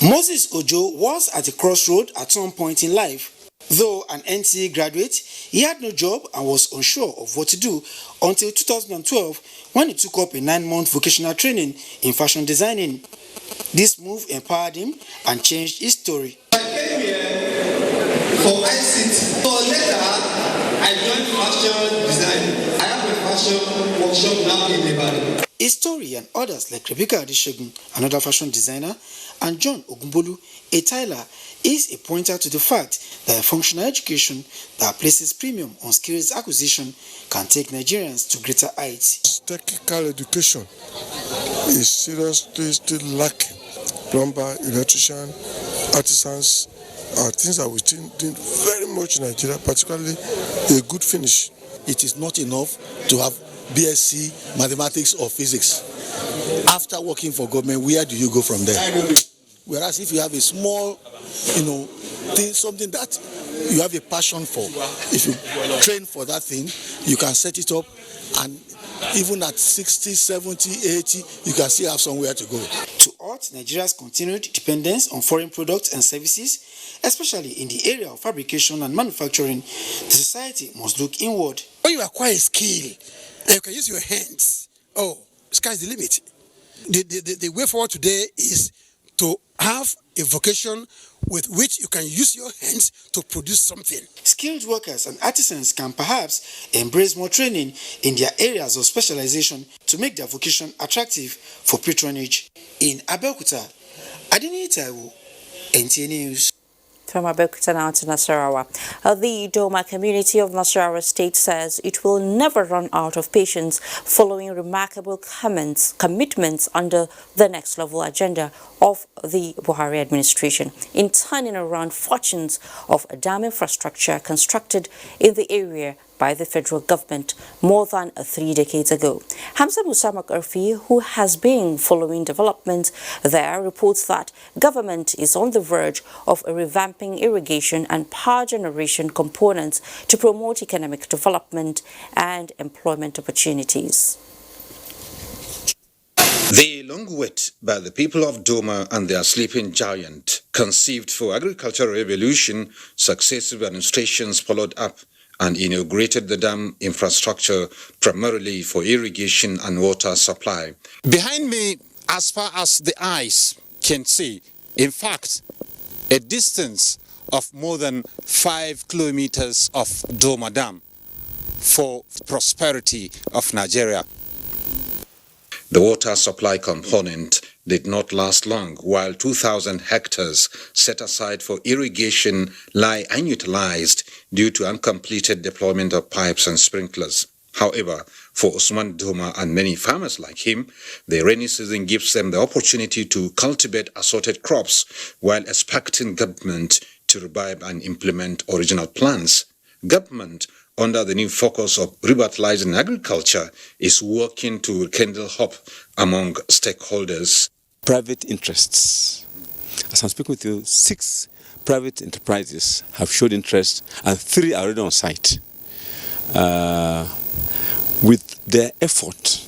Moses Ojo was at a crossroad at some point in life. Though an NCE graduate, he had no job and was unsure of what to do until 2012 when he took up a 9-month vocational training in fashion designing. This move empowered him and changed his story. I came here for ICT. So later, I joined fashion design. I have a fashion workshop now in Ibadan. His story and others like Rebecca Adeshegun, another fashion designer, and John Ogunbolu, a tailor, is a pointer to the fact that a functional education that places premium on skills acquisition can take Nigerians to greater heights. Technical education is seriously still lacking. Plumber, electrician, artisans are things that we still need very much in Nigeria, particularly a good finish. It is not enough to have BSc mathematics or physics. After working for government, where do you go from there? Whereas if you have a small, thing, something that you have a passion for, if you train for that thing, you can set it up, and even at 60, 70, 80, you can still have somewhere to go. To halt Nigeria's continued dependence on foreign products and services, especially in the area of fabrication and manufacturing, the society must look inward. When you acquire a skill, and you can use your hands, sky's the limit. The way forward today is to have a vocation with which you can use your hands to produce something. Skilled workers and artisans can perhaps embrace more training in their areas of specialization to make their vocation attractive for patronage. In Abeokuta, Adini Taiwo, NTA News. From Abeokuta now to Nasarawa. The Doma community of Nasarawa State says it will never run out of patience following remarkable commitments under the next level agenda of the Buhari administration in turning around fortunes of dam infrastructure constructed in the area by the federal government more than 3 decades ago. Hamza Musa Makarfi, who has been following developments there, reports that government is on the verge of revamping irrigation and power generation components to promote economic development and employment opportunities. The long wait by the people of Doma and their sleeping giant, conceived for agricultural revolution, successive administrations followed up and inaugurated the dam infrastructure primarily for irrigation and water supply. Behind me, as far as the eyes can see, in fact, a distance of more than 5 kilometers of Doma Dam for prosperity of Nigeria. The water supply component did not last long, while 2,000 hectares set aside for irrigation lie unutilized due to uncompleted deployment of pipes and sprinklers. However, for Usman Doma and many farmers like him, the rainy season gives them the opportunity to cultivate assorted crops while expecting government to revive and implement original plans. Government, under the new focus of revitalizing agriculture, is working to rekindle hope among stakeholders. Private interests. As I'm speaking with you, 6 private enterprises have showed interest and 3 are already on site. With their effort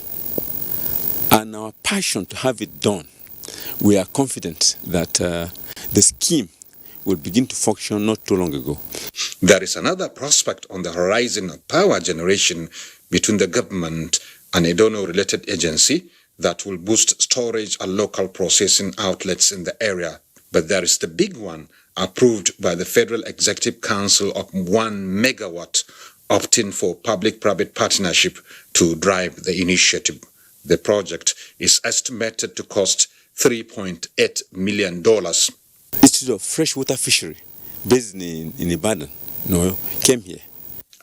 and our passion to have it done, we are confident that the scheme will begin to function not too long ago. There is another prospect on the horizon of power generation between the government and a donor-related agency that will boost storage and local processing outlets in the area. But there is the big one approved by the Federal Executive Council of 1 megawatt, opting for public-private partnership to drive the initiative. The project is estimated to cost $3.8 million. Institute of Freshwater Fishery, based in Ibadan, came here.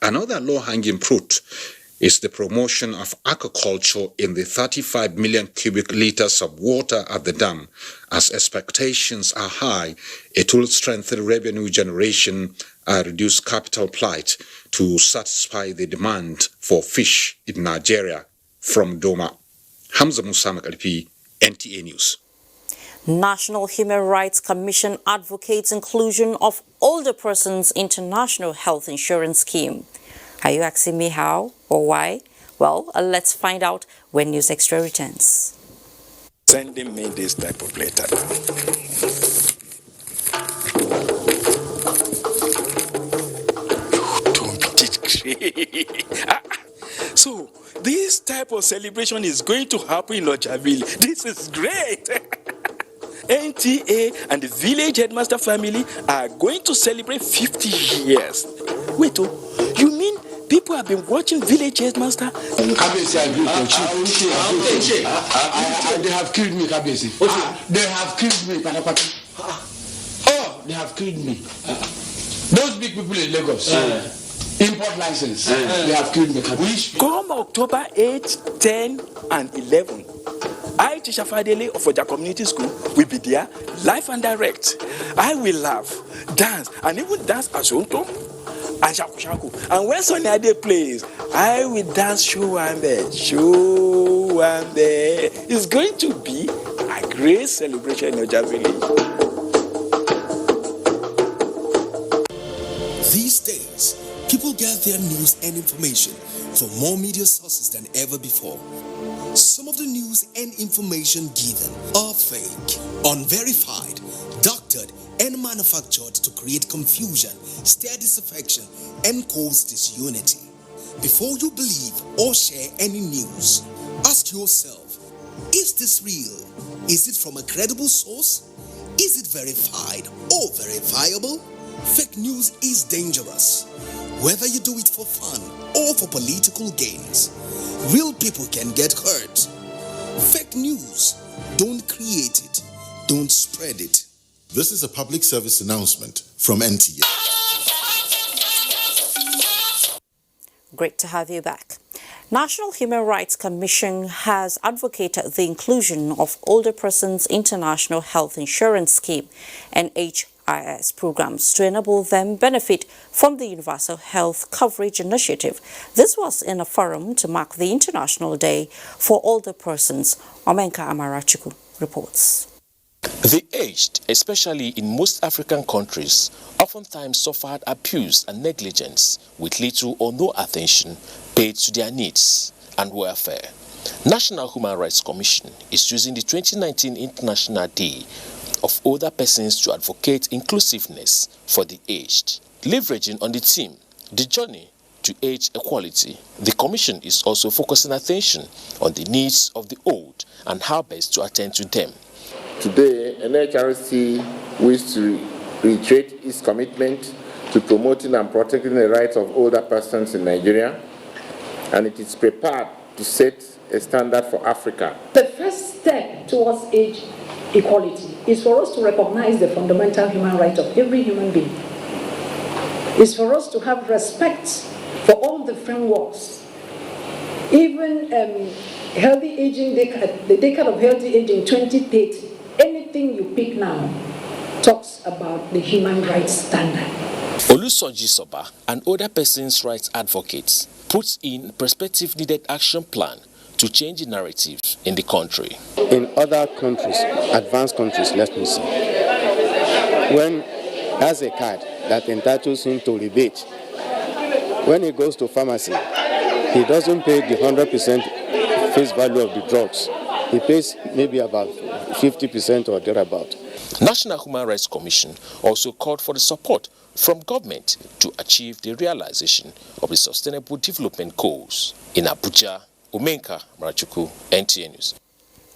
Another low-hanging fruit is the promotion of aquaculture in the 35 million cubic liters of water at the dam. As expectations are high, it will strengthen revenue generation and reduce capital plight to satisfy the demand for fish in Nigeria. From Doma, Hamza Musa Makarfi, NTA News. National Human Rights Commission advocates inclusion of older persons international health insurance scheme. Are you asking me how or why? Well, let's find out when News Extra returns. Sending me this type of letter. So, this type of celebration is going to happen in Ojaville. This is great. NTA and the village headmaster family are going to celebrate 50 years. Wait, you mean people have been watching village headmaster? Kabesi, I agree with you. They have killed me, Kabesi. They have killed me, Patapata. Oh, they have killed me. Those big people in Lagos, import license, they have killed me, Kabesi. Come October 8, 10, and 11. I, Teacher Fadele of Oja Community School, will be there, live and direct. I will laugh, dance, and even dance Asonto and Shaku Shaku. And when Sonny Ade plays, I will dance Showambe. It's going to be a great celebration in Oja Village. These days, people get their news and information from more media sources than ever before. Some of the news and information given are fake, unverified, doctored, and manufactured to create confusion, stir disaffection, and cause disunity. Before you believe or share any news, ask yourself, is this real? Is it from a credible source? Is it verified or verifiable? Fake news is dangerous. Whether you do it for fun or for political gains, real people can get hurt. Fake news, don't create it, don't spread it. This is a public service announcement from NTA. Great to have you back. National Human Rights Commission has advocated the inclusion of Older Persons International Health Insurance Scheme, NHIHIS, IS programs to enable them benefit from the Universal Health Coverage Initiative. This was in a forum to mark the International Day for Older Persons. Omenka Amarachuku reports. The aged, especially in most African countries, oftentimes suffered abuse and negligence with little or no attention paid to their needs and welfare. National Human Rights Commission is using the 2019 International Day of Older Persons to advocate inclusiveness for the aged. Leveraging on the theme, the journey to age equality, the Commission is also focusing attention on the needs of the old and how best to attend to them. Today, NHRC wishes to reiterate its commitment to promoting and protecting the rights of older persons in Nigeria, and it is prepared to set a standard for Africa. The first step towards age equality is for us to recognize the fundamental human right of every human being. It's for us to have respect for all the frameworks. Even healthy aging, the decade of healthy aging 2030, anything you pick now talks about the human rights standard. Olusoji Soba, an older person's rights advocate, puts in perspective needed action plan to change the narrative in the country. In other countries, advanced countries, let me say, when has a card that entitles him to rebate, when he goes to pharmacy, he doesn't pay the 100% face value of the drugs. He pays maybe about 50% or thereabout. National Human Rights Commission also called for the support from government to achieve the realization of the Sustainable Development Goals. In Abuja, Omenka Marachuku, NTA News.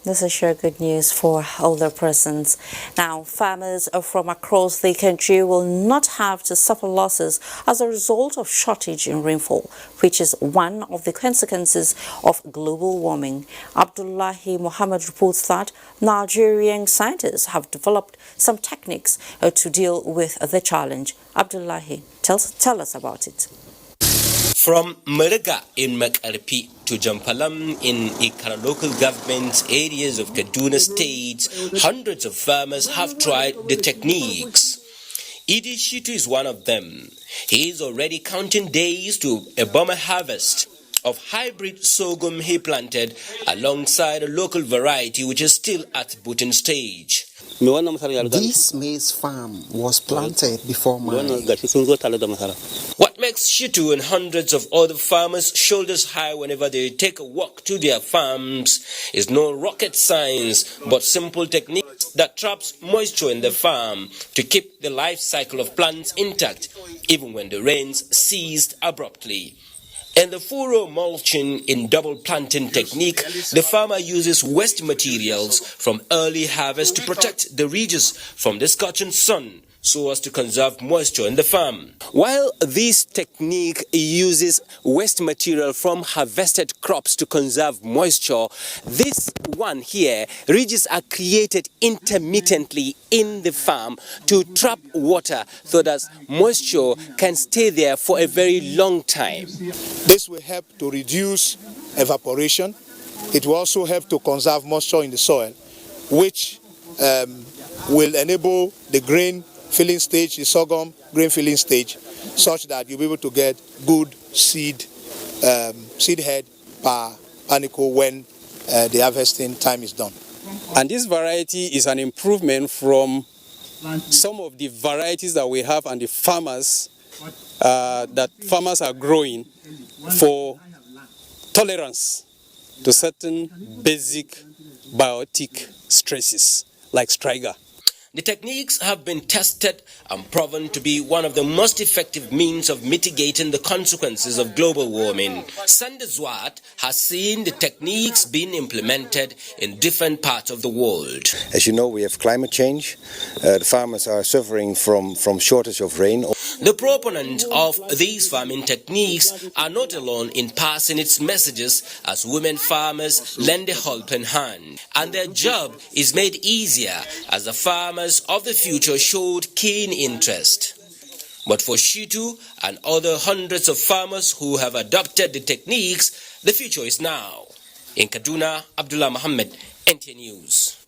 This is sure good news for older persons. Now, farmers from across the country will not have to suffer losses as a result of shortage in rainfall, which is one of the consequences of global warming. Abdullahi Mohammed reports that Nigerian scientists have developed some techniques to deal with the challenge. Abdullahi, tell us about it. From Meriga in Makarpi to Jampalam in Ikara local government areas of Kaduna State, hundreds of farmers have tried the techniques. Idi Shitu is one of them. He is already counting days to a bomber harvest of hybrid sorghum he planted alongside a local variety which is still at booting stage. This maize farm was planted before mine. What makes Shitu and hundreds of other farmers shoulders high whenever they take a walk to their farms is no rocket science, but simple techniques that traps moisture in the farm to keep the life cycle of plants intact, even when the rains ceased abruptly. In the furrow mulching in double planting technique, the farmer uses waste materials from early harvest to protect the ridges from the scorching sun so as to conserve moisture in the farm. While this technique uses waste material from harvested crops to conserve moisture, this one here, ridges are created intermittently in the farm to trap water so that moisture can stay there for a very long time. This will help to reduce evaporation. It will also help to conserve moisture in the soil, which will enable the grain filling stage, the sorghum grain filling stage, such that you'll be able to get good seed head per panicle when the harvesting time is done. And this variety is an improvement from some of the varieties that we have and the farmers that farmers are growing for tolerance to certain basic biotic stresses like striga. The techniques have been tested and proven to be one of the most effective means of mitigating the consequences of global warming. Sandezwat has seen the techniques being implemented in different parts of the world. As you know, we have climate change. The farmers are suffering from shortage of rain. The proponents of these farming techniques are not alone in passing its messages, as women farmers lend a helping hand. And their job is made easier as the farmers of the future showed keen interest. But for Shitu and other hundreds of farmers who have adopted the techniques, the future is now. In Kaduna, Abdullah Muhammad, NTA News.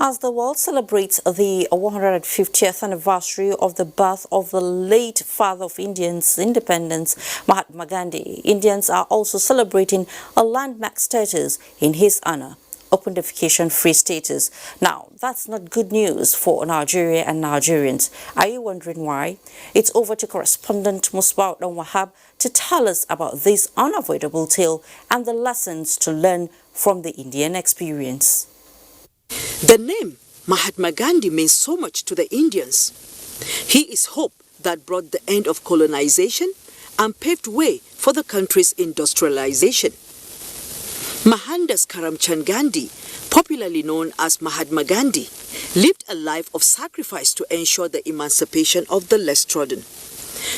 As the world celebrates the 150th anniversary of the birth of the late father of India's independence, Mahatma Gandhi, Indians are also celebrating a landmark status in his honor, open defecation-free status. Now, that's not good news for Nigeria and Nigerians. Are you wondering why? It's over to correspondent Musbaut Wahab to tell us about this unavoidable tale and the lessons to learn from the Indian experience. The name Mahatma Gandhi means so much to the Indians. He is hope that brought the end of colonization and paved way for the country's industrialization. Mohandas Karamchand Gandhi, popularly known as Mahatma Gandhi, lived a life of sacrifice to ensure the emancipation of the less trodden.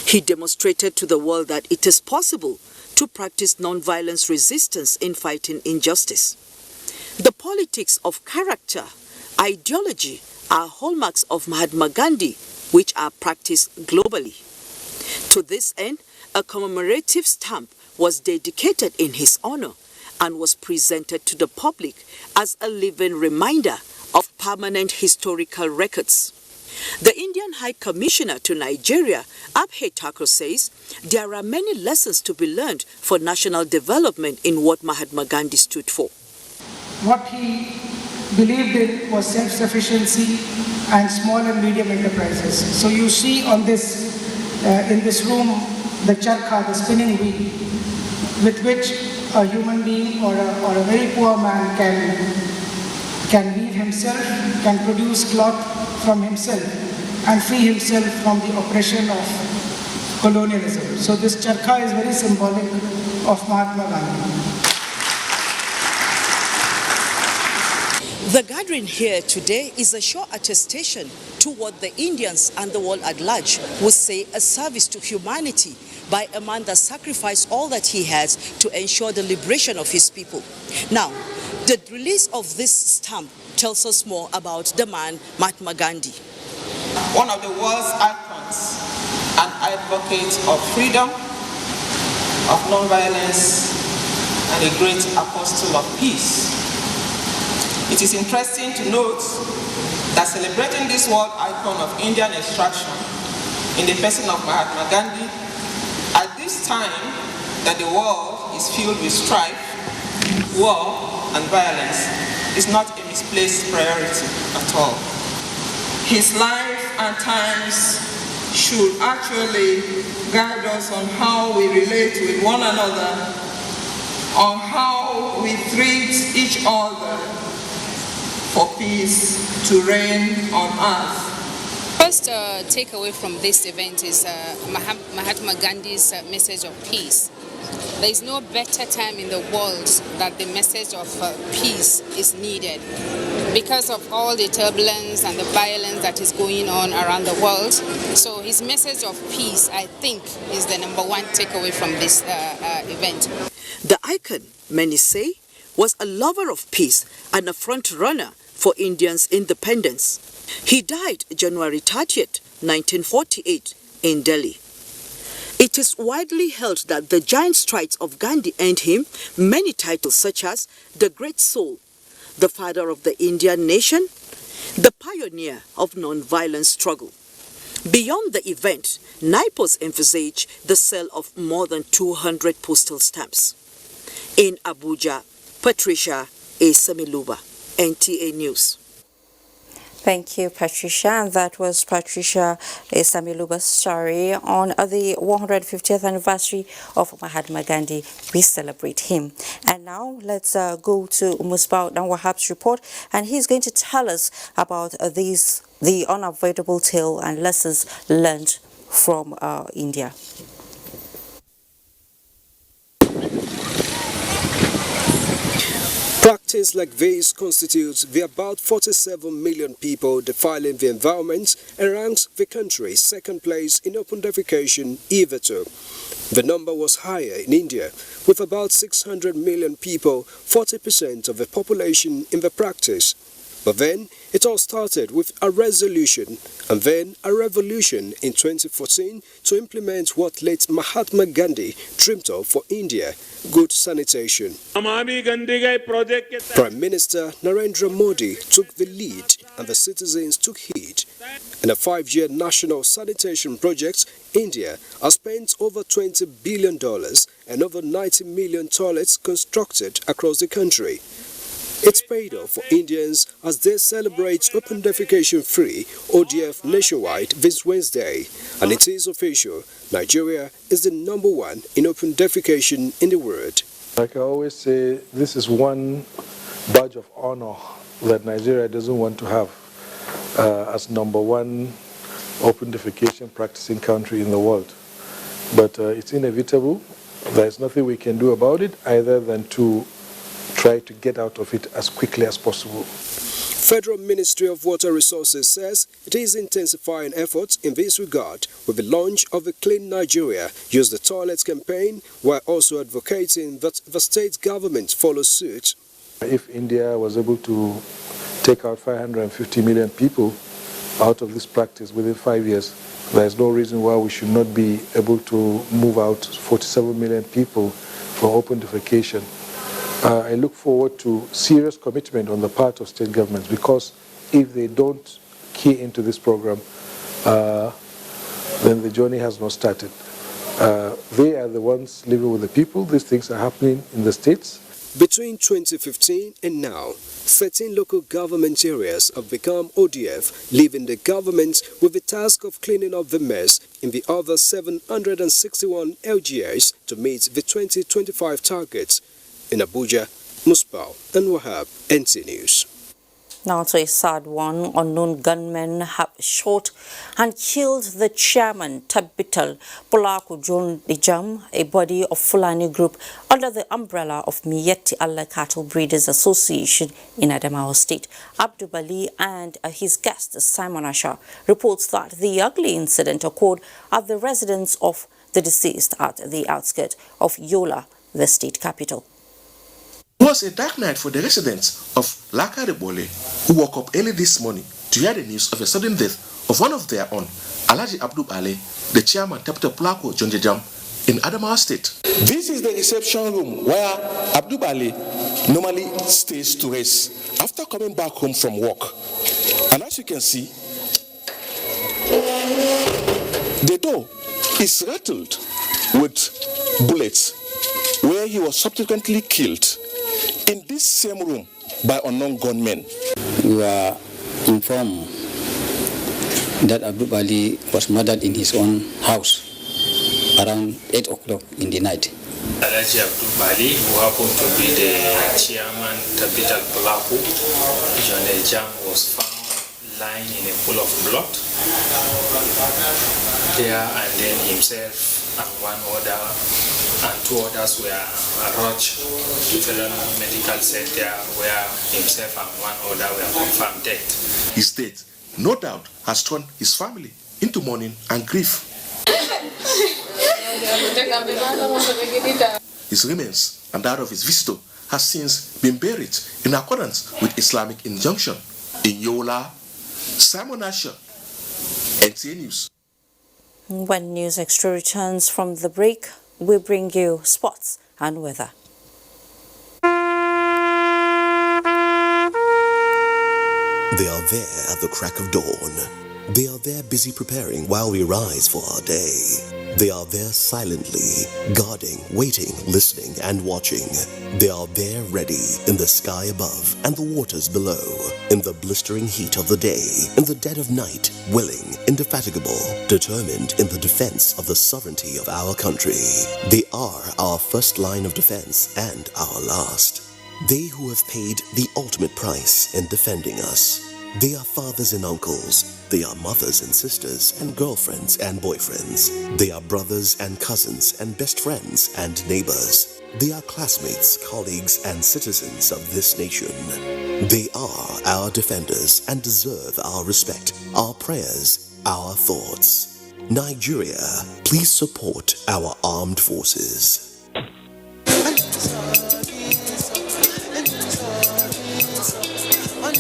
He demonstrated to the world that it is possible to practice non-violence resistance in fighting injustice. The politics of character, ideology are hallmarks of Mahatma Gandhi, which are practiced globally. To this end, a commemorative stamp was dedicated in his honor and was presented to the public as a living reminder of permanent historical records. The Indian High Commissioner to Nigeria, Abhay Thakur, says there are many lessons to be learned for national development in what Mahatma Gandhi stood for. What he believed in was self-sufficiency and small and medium enterprises. So you see on this, in this room, the charkha, the spinning wheel, with which a human being or a very poor man can weave himself, can produce cloth from himself and free himself from the oppression of colonialism. So this charkha is very symbolic of Mahatma Gandhi. The gathering here today is a sure attestation to what the Indians and the world at large would say a service to humanity by a man that sacrificed all that he has to ensure the liberation of his people. Now, the release of this stamp tells us more about the man Mahatma Gandhi. One of the world's icons, an advocate of freedom, of non-violence, and a great apostle of peace. It is interesting to note that celebrating this world icon of Indian extraction in the person of Mahatma Gandhi at this time that the world is filled with strife, war, and violence is not a misplaced priority at all. His life and times should actually guide us on how we relate with one another, on how we treat each other, for peace to reign on earth. First takeaway from this event is Mahatma Gandhi's message of peace. There is no better time in the world that the message of peace is needed because of all the turbulence and the violence that is going on around the world. So his message of peace, I think, is the number one takeaway from this event. The icon, many say, was a lover of peace and a front runner for Indians' independence. He died January 30th, 1948 in Delhi. It is widely held that the giant strides of Gandhi earned him many titles such as the Great Soul, the father of the Indian nation, the pioneer of non-violent struggle. Beyond the event, NIPOS envisaged the sale of more than 200 postal stamps. In Abuja, Patricia A. Samiluba, NTA News. Thank you, Patricia. And that was Patricia Samiluba's story on the 150th anniversary of Mahatma Gandhi. We celebrate him. And now let's go to Musbaut Wahab's report, and he's going to tell us about the unavoidable tale and lessons learned from India. Practice like this constitutes the about 47 million people defiling the environment and ranks the country second place in open defecation hitherto. The number was higher in India, with about 600 million people, 40% of the population in the practice. But then it all started with a resolution and then a revolution in 2014 to implement what late Mahatma Gandhi dreamt of for India, good sanitation. Prime Minister Narendra Modi took the lead and the citizens took heed. In a 5-year national sanitation project, India has spent over $20 billion and over 90 million toilets constructed across the country. It's paid off for Indians as they celebrate Open Defecation Free ODF nationwide this Wednesday. And it is official, Nigeria is the #1 in open defecation in the world. Like I always say, this is one badge of honor that Nigeria doesn't want to have as #1 open defecation practicing country in the world. But it's inevitable. There's nothing we can do about it other than to try to get out of it as quickly as possible. Federal Ministry of Water Resources says it is intensifying efforts in this regard with the launch of the Clean Nigeria Use the Toilet campaign, while also advocating that the state government follow suit. If India was able to take out 550 million people out of this practice within 5 years, there is no reason why we should not be able to move out 47 million people from open defecation. I look forward to serious commitment on the part of state governments, because if they don't key into this program, then the journey has not started. They are the ones living with the people. These things are happening in the states. Between 2015 and now, 13 local government areas have become ODF, leaving the government with the task of cleaning up the mess in the other 761 LGAs to meet the 2025 targets. In Abuja, Musbao and Wahab, NT News. Now to a sad one. Unknown gunmen have shot and killed the chairman, Tabital Polaku John Dijam, a body of Fulani group under the umbrella of Miyetti Allah Cattle Breeders Association in Adamawa State. Abdul Bali and his guest, Simon Asha, reports that the ugly incident occurred at the residence of the deceased at the outskirts of Yola, the state capital. It was a dark night for the residents of Lakarebole, who woke up early this morning to hear the news of a sudden death of one of their own, Alhaji Abdul Ali, the chairman, Tapta Plako Jonjejam, in Adamawa State. This is the reception room where Abdul Ali normally stays to rest after coming back home from work. And as you can see, the door is rattled with bullets, where he was subsequently killed in this same room by unknown gunmen. We were informed that Abdul Ali was murdered in his own house around 8 o'clock in the night. Alhaji Abdul Ali, who happened to be the chairman, Tabital Polaku Jonejam, was found lying in a pool of blood there, and then himself and one other and two others were rushed to Federal Medical Center, where himself and one other were confirmed dead. His death, no doubt, has thrown his family into mourning and grief. His remains and that of his visitor has since been buried in accordance with Islamic injunction. In Yola, Simon Asher, NTA News. When News Extra returns from the break, we bring you sports and weather. They are there at the crack of dawn. They are there busy preparing while we rise for our day. They are there silently, guarding, waiting, listening, and watching. They are there ready in the sky above and the waters below, in the blistering heat of the day, in the dead of night, willing, indefatigable, determined in the defense of the sovereignty of our country. They are our first line of defense and our last. They who have paid the ultimate price in defending us. They are fathers and uncles. They are mothers and sisters and girlfriends and boyfriends. They are brothers and cousins and best friends and neighbors. They are classmates, colleagues, and citizens of this nation. They are our defenders and deserve our respect, our prayers, our thoughts. Nigeria, please support our armed forces. Money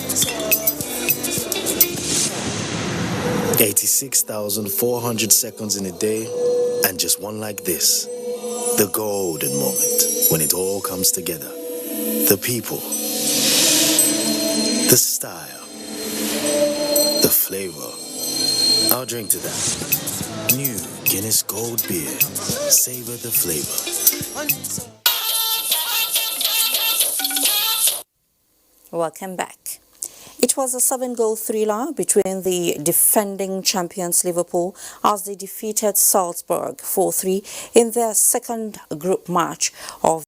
86,400 seconds in a day, and just one like this. The golden moment when it all comes together. The people, the style, the flavor. I'll drink to that. New Guinness Gold Beer. Savor the flavor. Welcome back. It was a 7-goal thriller between the defending champions Liverpool as they defeated Salzburg 4-3 in their second group match of